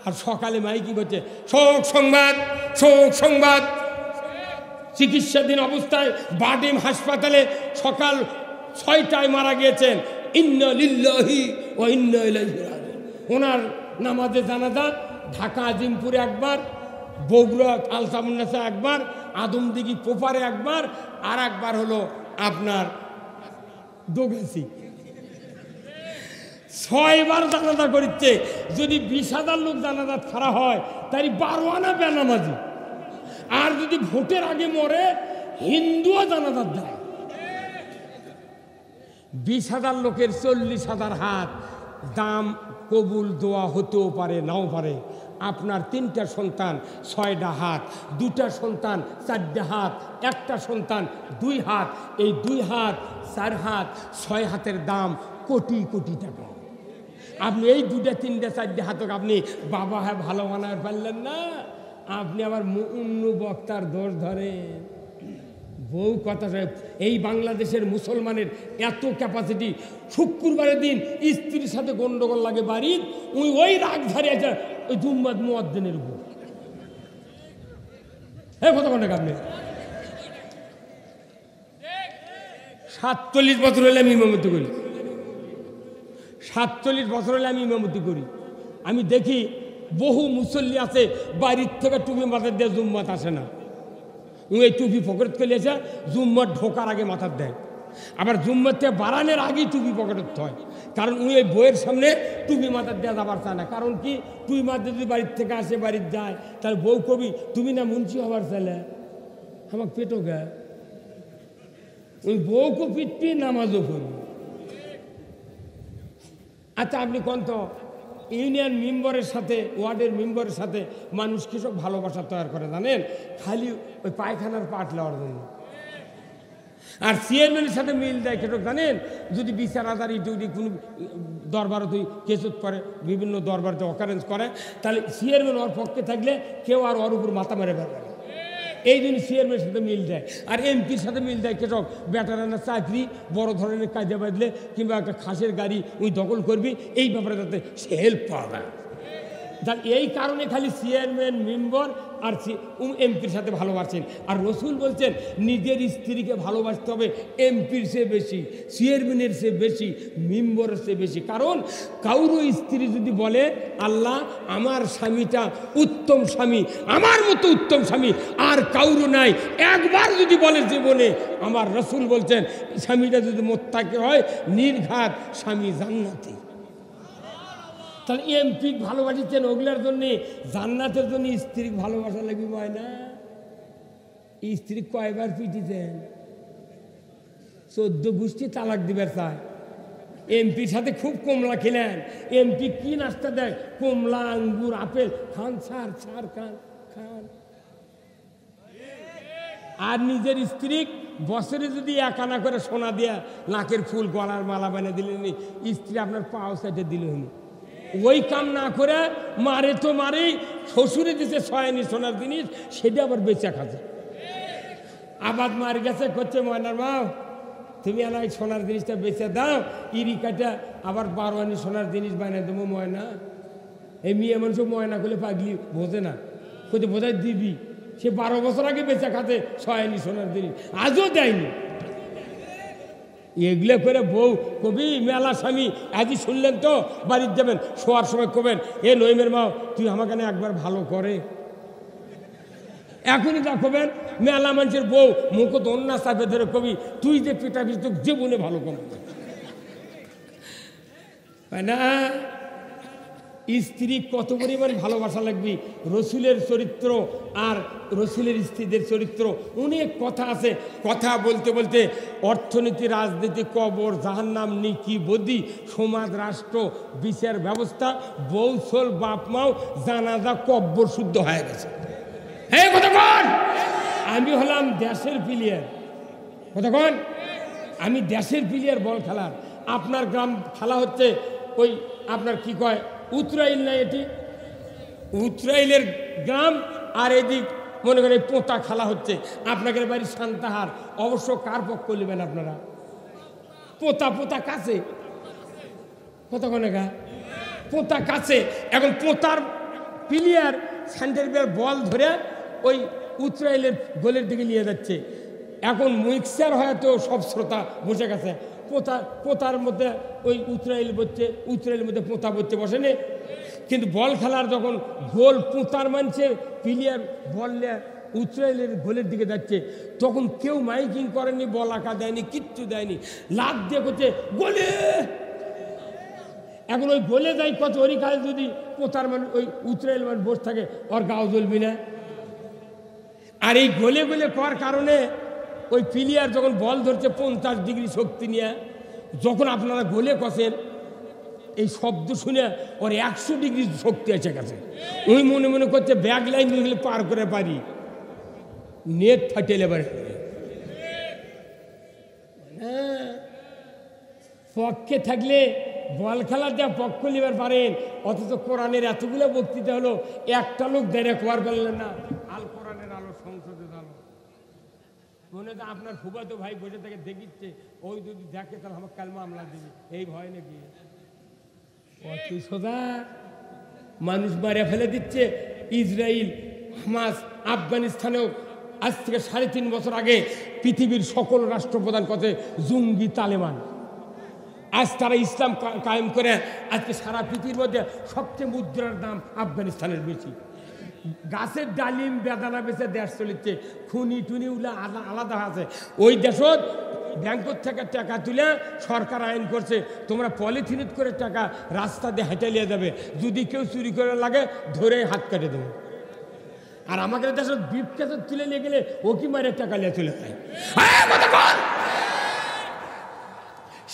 আর সকালে মাইকিং হচ্ছে শোক সংবাদ, শোক সংবাদ। চিকিৎসাধীন অবস্থায় বাডিম হাসপাতালে সকাল 6টায় মারা গিয়েছেন, ইন্না লিল্লাহি ওয়া ইন্না ইলাইহি রাজিউন। ওনার নামাজে জানাজা ঢাকা আজিমপুরে একবার, বগুড়া আলতামুন্নাসা একবার, আদমদিঘি পোপারে একবার, আর একবার হলো আপনার দোগাছি। 6 বার জানাজা করিচ্ছে। যদি 20,000 লোক জানাজা ছাড়া হয়, তাই 12 আনা বেনামাজি। আর যদি ভোটের আগে মরে, হিন্দুও জানাজা দেয়। 20,000 লোকের 40,000 হাত দাম কবুল দোয়া হতেও পারে, নাও পারে। আপনার 3টা সন্তান 6টা হাত, 2টা সন্তান 4টা হাত, একটা সন্তান 2 হাত। এই 2 হাত 4 হাত 6 হাতের দাম কোটি কোটি টাকা। আপনি এই 2টা 3টা 4টা হাতক আপনি বাবা হ্যাঁ ভালো বানাতে পারলেন না, আপনি আবার অন্য বক্তার দোষ ধরেন। বহু কথা। এই বাংলাদেশের মুসলমানের এত ক্যাপাসিটি, শুক্রবারের দিন স্ত্রীর সাথে গন্ডগোল লাগে বাড়ির, ওই রাগ ধারে আছে ওই জুম্মাদ মুয়াজ্জিনের উপর। এই কথা বলেন আপনি। 47 বছর হলে আমি ইমামতি করি, 47 বছর হলে আমি ইমামতি করি। আমি দেখি বহু মুসল্লি আছে বাড়ির থেকে টুপি মাথার দিয়ে জুম্মাত আসে না, এই টুপি ফকরত করে এসে জুম্মাত ঢোকার আগে মাথার দেয়। আবার জুম্মাতে বাড়ানোর আগেই টুপি পকেটত হয়, কারণ উনি ওই বইয়ের সামনে টুপি মাথার দেওয়া যাবার চায় না। কারণ কি, টুপি মাথা যদি বাড়ির থেকে আসে বাড়ির যায়, তাহলে বউ কবি তুমি না মুন্সি হবার চাইলে আমার পেটও গা, ওই বউকে পিটপি নামাজও করবি। আচ্ছা আপনি কোন তো ইউনিয়ন মেম্বারের সাথে ওয়ার্ডের মেম্বারের সাথে মানুষ কি সব ভালোবাসা তৈরি করে জানেন? খালি ওই পায়খানার পাট লওয়ার জন্য। আর চেয়ারম্যানের সাথে মিল দেয় কেটে জানেন? যদি বিচার আদার ইটি কোনো দরবার তুই কেসত করে, বিভিন্ন দরবারতে অকারেন্স করে, তাহলে চেয়ারম্যান ওর পক্ষে থাকলে কেউ আর ওর উপর মাথা মেরে বেড়াবে, এই জন্য চেয়ারম্যানের সাথে মিল দেয়। আর এমপির সাথে মিল দেয় কেসব বেটারানা চাকরি, বড় ধরনের কাজে বাঁধলে কিংবা একটা খাসের গাড়ি উই দখল করবি, এই ব্যাপারে যাতে সে হেল্প পাওয়া যায়। এই কারণে খালি চেয়ারম্যান মেম্বার আর এমপির সাথে ভালোবাসেন। আর রসুল বলছেন নিজের স্ত্রীকে ভালোবাসতে হবে এমপির চেয়ে বেশি, চেয়ারম্যানের চেয়ে বেশি, মেম্বারের চেয়ে বেশি। কারণ কারো স্ত্রী যদি বলে আল্লাহ আমার স্বামীটা উত্তম স্বামী, আমার মতো উত্তম স্বামী আর কারো নাই, একবার যদি বলে জীবনে, আমার রসুল বলছেন স্বামীটা যদি মোত্তাকি হয় নির্ঘাত স্বামী জান্নাতি। তাহলে এমপি ভালোবাসিছেন ওগুলার জন্যে, জান্নাতের জন্য স্ত্রী ভালোবাসা লাগবে হয় না? স্ত্রী কয়বার পিটিছেন? 14 গোষ্ঠী তালাক দিবার চায়। এমপির সাথে খুব কমলা খেলেন, এমপি কি নাস্তা দেয়? কমলা, আঙ্গুর, আপেল খান, ছাড় ছাড় খান খান। আর নিজের স্ত্রী বছরে যদি একানা করে সোনা দিয়া নাকের ফুল গলার মালা বানিয়ে দিলেন, স্ত্রী আপনার পাও সাইডে দিল হনি, ওই কাম না করে মারে তো মারে, শ্বশুরে দিছে ছয়নি সোনার জিনিস, সেটা আবার বেচা খাচ্ছে। আবাদ মার গেছে করছে ময়নার মাও তুমি আনা সোনার জিনিসটা বেচে দাও, ইরি কাটা আবার 12 আনি সোনার জিনিস বানিয়ে দেবো। ময়না এই মেয়ে মানুষ ময়না করলে পাগলি বোঝে না, কোথায় বোঝায় দিবি, সে 12 বছর আগে বেচা খাতে 6 আনি সোনার জিনিস, আজও দেয়নি। এগুলো করে বউ কবি মেলা স্বামী আজই শুনলেন তো বাড়ির যাবেন, শোয়ার সময় কবেন এ নইমের মাও তুই আমাকে একবার ভালো করে, এখনই যা কবেন মেলা মানুষের বউ মুখ অন্যা চাপে ধরে কবি তুই যে পিটাবি তোকে জীবনে ভালো করবে না। স্ত্রী কত পরিমাণ ভালোবাসা লাগবে, রসুলের চরিত্র আর রসুলের স্ত্রীদের চরিত্র অনেক কথা আছে। কথা বলতে বলতে অর্থনীতি, রাজনীতি, কবর, জাহান্নাম, নিকি, বদি, সমাজ, রাষ্ট্র, বিচার ব্যবস্থা, বৌসল, বাপ মাও, জানাজা, কব্বর শুদ্ধ হয়ে গেছে। হ্যাঁ কতক্ষণ আমি হলাম দেশের প্লেয়ার, কতক্ষণ আমি দেশের প্লেয়ার বল খেলার। আপনার গ্রাম খেলা হচ্ছে ওই আপনার কি কয় উত্তরাইল না, এটি উত্তরাইলের গ্রাম, আর এদিক মনে করেন পোতা খেলা হচ্ছে আপনাদের বাড়ি সান্তাহার। অবশ্য কার পক্ষ নেবেন আপনারা? পোতা পোতা কাছে, কতক্ষণে গা পোতা কাছে। এখন পোতার প্লেয়ার স্যান্ডেল বল ধরে ওই উত্তরাইলের গোলের দিকে নিয়ে যাচ্ছে। এখন মিক্সার হয়তো সব শ্রোতা বসে গেছে, পোতার মধ্যে ওই উত্তরাইল বসছে, উত্তরাইলের মধ্যে পোতা বসছে বসেনি। কিন্তু বল খেলার যখন গোল পোতার মানছে প্লেয়ার বল নিয়ে উত্তরাইলের গোলের দিকে যাচ্ছে, তখন কেউ মাইকিং করেনি, বল আঁকা দেয়নি, কিচ্ছু দেয়নি, লাভ দিয়ে করছে গোলে। এখন ওই গোলে যাই কত ওরই কালে যদি পোতার মান ওই উত্তরাইল মান বসে থাকে, ওর গাও জ্বলবি না। আর এই গোলে গোলে করার কারণে ওই প্লেয়ার যখন বল ধরছে 50 ডিগ্রি শক্তি নিয়ে, যখন আপনারা গোলে কষেন এই শব্দ শুনে ওর 100 ডিগ্রি শক্তি এসে গেছে। ওই মনে মনে করছে ব্যাক লাইন গেলে পার করে পারি, নেট ফাটেলে এবার পক্ষে থাকলে বল খেলার যা পক্ষ নিবার পারেন, অথচ কোরআনের এতগুলো বক্তৃতা হলো একটা লোক দেড়ে কোয়ার করলেন না। আল কোরআনের আলো সংসদে আলো মনে হয় আপনার ফুফাতো ভাই বসে থেকে দেখিচ্ছে, ওই যদি দেখে তাহলে আমার কাল মামলা দিবি, এই ভয় নাকি? অতি সোজা মানুষ মারে ফেলে দিচ্ছে। ইসরায়েল, হামাস, আফগানিস্তানেও আজ থেকে 3.5 বছর আগে পৃথিবীর সকল রাষ্ট্রপ্রধান কথা জঙ্গি তালেবান। আজ তারা ইসলাম কায়েম করে আজকে সারা পৃথিবীর মধ্যে সবচেয়ে মুদ্রার দাম আফগানিস্তানের বেশি। গাছের ডালিম বেদানা বেচে দেশ চলেছে, খুনি টুনি উলা আলাদা আছে। ওই দেশত ব্যাংকের থেকে টাকা তুলে সরকার আইন করছে তোমরা পলিথিনিত করে টাকা রাস্তা দিয়ে হেঁটে নিয়ে যাবে, যদি কেউ চুরি করে লাগে ধরে হাত কেটে দেবে। আর আমাদের দেশে বিপ কেসে তুলে নিয়ে গেলে ও কি মারে টাকা নিয়ে চলে যায়।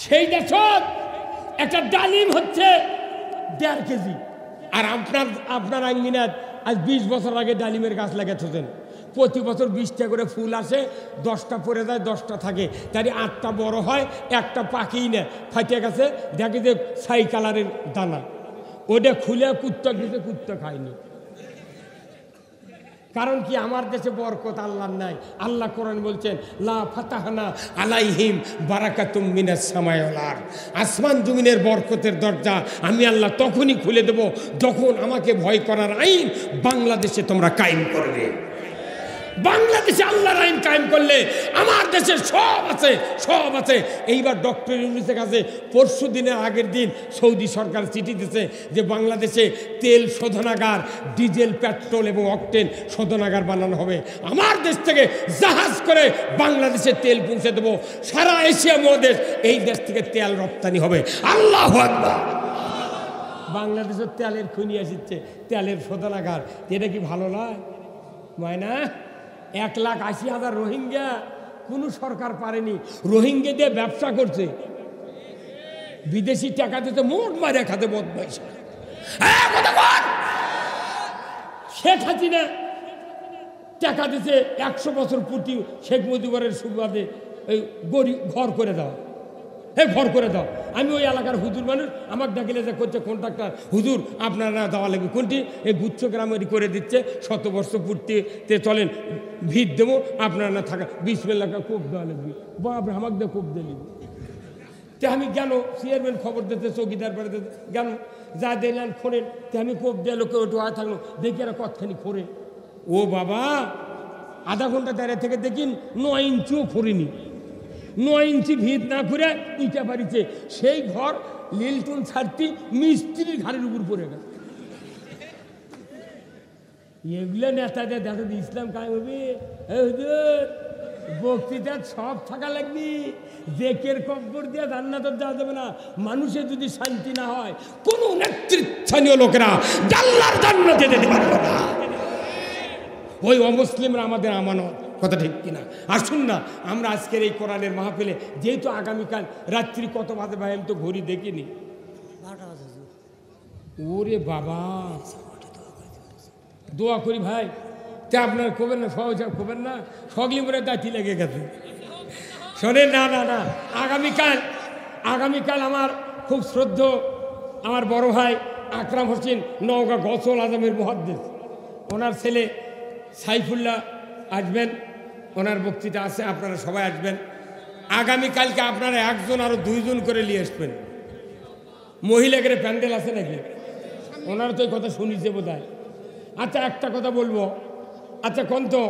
সেই দেশত একটা ডালিম হচ্ছে 1.5 কেজি, আর আপনার আঙ্গিনাত আজ 20 বছর আগে ডালিমের গাছ লাগাচ্ছেন। প্রতি বছর 20টা করে ফুল আসে, 10টা পড়ে যায়, 10টা থাকে, তাই 8টা বড় হয়, একটা পাকেই না, ফাটিয়ে গেছে, দেখে যে ছাই কালারের দানা, ওটা খুলে কুত্তা খেতে, কুত্তা খায়নি। কারণ কি, আমার দেশে বরকত আল্লাহর নাই। আল্লাহ কোরআন বলছেন লা ফাতাহনা আলাইহিম বারাকাতুম মিনাস সামাই ওয়াল আরদ, আসমান জমিনের বরকতের দরজা আমি আল্লাহ তখনই খুলে দেব যখন আমাকে ভয় করার আইন বাংলাদেশে তোমরা কায়েম করবে। বাংলাদেশে আল্লাহর আইন কায়েম করলে আমার দেশে সব আছে, সব আছে। এইবার ডক্টর ইউনূসের কাছে পরশু দিনের আগের দিন সৌদি সরকার চিঠি দিয়েছে যে বাংলাদেশে তেল শোধনাগার, ডিজেল, পেট্রোল এবং অকটেন শোধনাগার বানানো হবে। আমার দেশ থেকে জাহাজ করে বাংলাদেশে তেল পৌঁছে দেবো, সারা এশিয়া মহাদেশ এই দেশ থেকে তেল রপ্তানি হবে। আল্লাহু আকবার। বাংলাদেশের তেলের খুনি আসছে, তেলের শোধনাগার, এটা কি ভালো নয়? ময়না 1,80,000 রোহিঙ্গা কোনো সরকার পারেনি। রোহিঙ্গা দিয়ে ব্যবসা করছে, বিদেশি টাকা দিতে মোট মারে খাতে বদমাইশ। শেখ হাসিনা টাকা দিতে 100 বছর পূর্তি শেখ মুজিবুরের সুবাদে এই গরিব ঘর করে দাও, ঘর করে দাও। আমি ওই এলাকার হুজুর মানুষ, আমাকে ডাকিলে যে করছে কন্ট্রাক্টর, হুজুর আপনারা দেওয়া লাগবে কোনটি, এই গুচ্ছ গ্রামেরই করে দিচ্ছে, 100 বর্ষ পূর্তিতে চলেন ভিড় দেবো, আপনারা না থাকা 20 লাখ কোপ দেওয়া লাগবে। বাপ আমাকে দিয়ে কোপ দিয়ে নিবি। তে আমি গেল, চেয়ারম্যান খবর দিতে, চৌকিদার বাড়িতে গেল, যা দিলেন খোরেন, তে আমি কোপ দিয়ে লোকে ওটু আয় থাকলো, দেখি এরা কতখানি খোরে। ও বাবা, আধা ঘন্টা দাঁড়িয়ে থেকে দেখিন 9 ইঞ্চিও খোরেনি, 9 ইঞ্চি ভিত না করে ইটা বাড়িছে। সেই ঘর লিলটন ছাড়তি মিস্ত্রির ঘাড়ের উপর পড়ে গেল। এগুলো নেতাদের দেখো ইসলাম কায়েম হবে। বক্তৃতার সব থাকা লাগবি, জেকের কব্বর দিয়ে জান্নাতে যাওয়া যাবে না। মানুষের যদি শান্তি না হয়, কোন নেতৃস্থানীয় লোকেরা আল্লাহর জান্নাতে যেতে পারবে না। ওই অমুসলিমরা আমাদের আমানত, কথা ঠিক কিনা? আসুন না আমরা আজকের এই কোরআনের মাহফিলে, যেহেতু আগামীকাল রাত্রি কত বাজে ভাই আমি তো ঘড়ি দেখিনি। ওরে বাবা, দোয়া করি ভাই, তা আপনার কবেন না, সহজ কবেন না, সগলি মরে দাঁতি লেগে গেছে। শোনেন, না না না, আগামীকাল আমার খুব শ্রদ্ধ আমার বড় ভাই আকরাম হোসেন নওগাঁ গসল আজমের মুহাদ্দিস, ওনার ছেলে সাইফুল্লাহ আসবেন, ওনার বক্তৃতা আছে, আপনারা সবাই আসবেন। আগামীকালকে আপনারা 1 জন আরো 2 জন করে নিয়ে আসবেন। মহিলাদের প্যান্ডেল আছে নাকি? ওনারা তো এই কথা শুনিছে বোধ হয়। আচ্ছা, একটা কথা বলবো, আচ্ছা কোন তো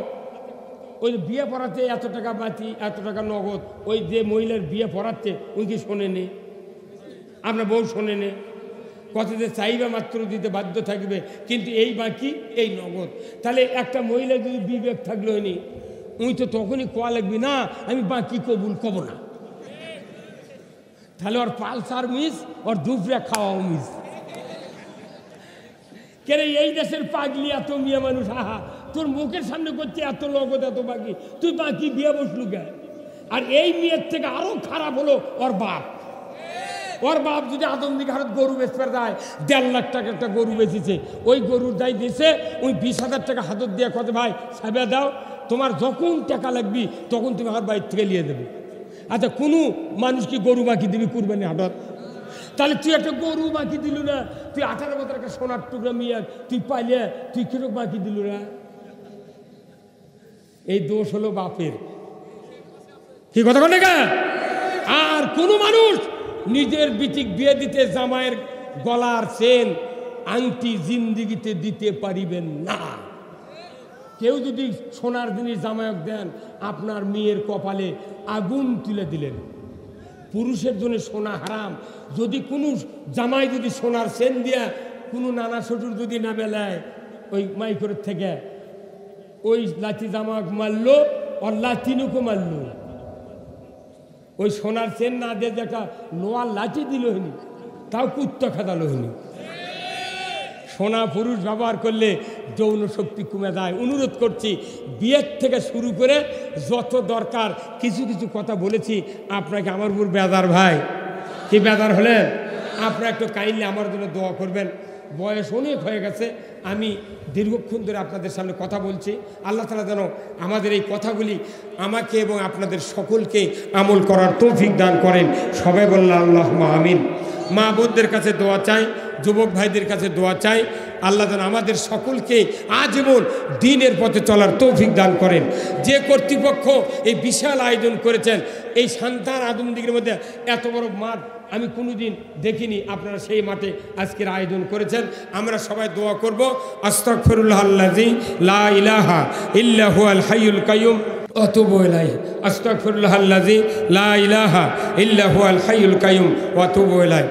ওই বিয়ে পড়াতে এত টাকা বাতি, এত টাকা নগদ, ওই যে মহিলার বিয়ে পড়াচ্ছে উনি কি শোনেনি? আপনার বউ শোনেনি? কত যে চাইবে মাত্র দিতে বাধ্য থাকবে, কিন্তু এই বাকি এই নগদ। তাহলে একটা মহিলা যদি বিবেক থাকলো নি, উনি তো তখনই কোয়া লাগবি না আমি বাকি কবুল কব না। তাহলে ওর পালসার মিস, ওর দুপুরে খাওয়াও মিস। কেন এই দেশের পাগলি এত মেয়ে মানুষ, আহা তোর মুখের সামনে করছে এত নগদ এত বাকি, তুই বাকি বিয়ে বসলু কে? আর এই মেয়ের থেকে আরো খারাপ হলো ওর বাপ। ওর বাপ যদি আদমদিকে হারত গরু বেচতে যায়, 1.5 লাখ টাকা একটা গরু বেচেছে, ওই গরুর দায় দিয়েছে, ওই 20,000 টাকা হাতত দিয়ে কত ভাই সাবে দাও, তোমার যখন টাকা লাগবি তখন তুমি আমার বাড়ির থেকে নিয়ে দেবে। আচ্ছা, কোনো মানুষ কি গরু বাকি দিবি কুরবানি হাটত? তাহলে তুই একটা গরু বাকি দিলু না, তুই 18 বছর একটা সোনার টুকরা মিয়া তুই পাইলে তুই কিরকম বাকি দিলু না? এই দোষ হলো বাপের, কি কথা বলে গা? আর কোন মানুষ নিজের বিটিক বিয়ে দিতে জামাইয়ের গলার চেন আংটি জিন্দিগিতে দিতে পারিবেন না। কেউ যদি সোনার জিনিস জামাইক দেন, আপনার মেয়ের কপালে আগুন তুলে দিলেন। পুরুষের জন্য সোনা হারাম। যদি কোনো জামাই যদি সোনার চেন দিয়া কোনো নানা শ্বশুর যদি না বেলায় ওই মাইকরের থেকে, ওই লাঠি জামাক মারলো আর লাঠিনুকো মারলো। ওই সোনার চেন না দিয়ে যে একটা লোয়ার লাঠি দিল হইনি, তাও কুত্তা খাদালো হইনি। সোনা পুরুষ ব্যবহার করলে যৌন শক্তি কমে যায়। অনুরোধ করছি, বিয়ের থেকে শুরু করে যত দরকার কিছু কিছু কথা বলেছি, আপনাকে আমার উপর বেদার ভাই, কি বেদার হলেন? আপনারা একটু কাইন্ডলি আমার জন্য দোয়া করবেন। বয়স অনেক হয়ে গেছে, আমি দীর্ঘক্ষণ ধরে আপনাদের সামনে কথা বলছি। আল্লাহ তাআলা যেন আমাদের এই কথাগুলি আমাকে এবং আপনাদের সকলকে আমল করার তৌফিক দান করেন। সবাই বললাম আল্লাহুম্মা আমিন। মা বোনদের কাছে দোয়া চাই, যুবক ভাইদের কাছে দোয়া চাই, আল্লাহ যেন আমাদের সকলকে আজীবন দ্বীনের পথে চলার তৌফিক দান করেন। যে কর্তৃপক্ষ এই বিশাল আয়োজন করেছেন, এই সন্তান আদমদিগের মধ্যে এত বড় মাঠ আমি কোনোদিন দেখিনি, আপনারা সেই মাঠে আজকের আয়োজন করেছেন। আমরা সবাই দোয়া করব, আস্তাগফিরুল্লাহাল্লাযী লা ইলাহা ইল্লা হুয়াল হাইয়ুল কাইয়্যুম ওয়া আতুবু ইলাইহি। আস্তাগফিরুল্লাহাল্লাযী লা ইলাহা ইল্লা হুয়াল হাইয়ুল কাইয়্যুম ওয়া আতুবু ইলাইহি।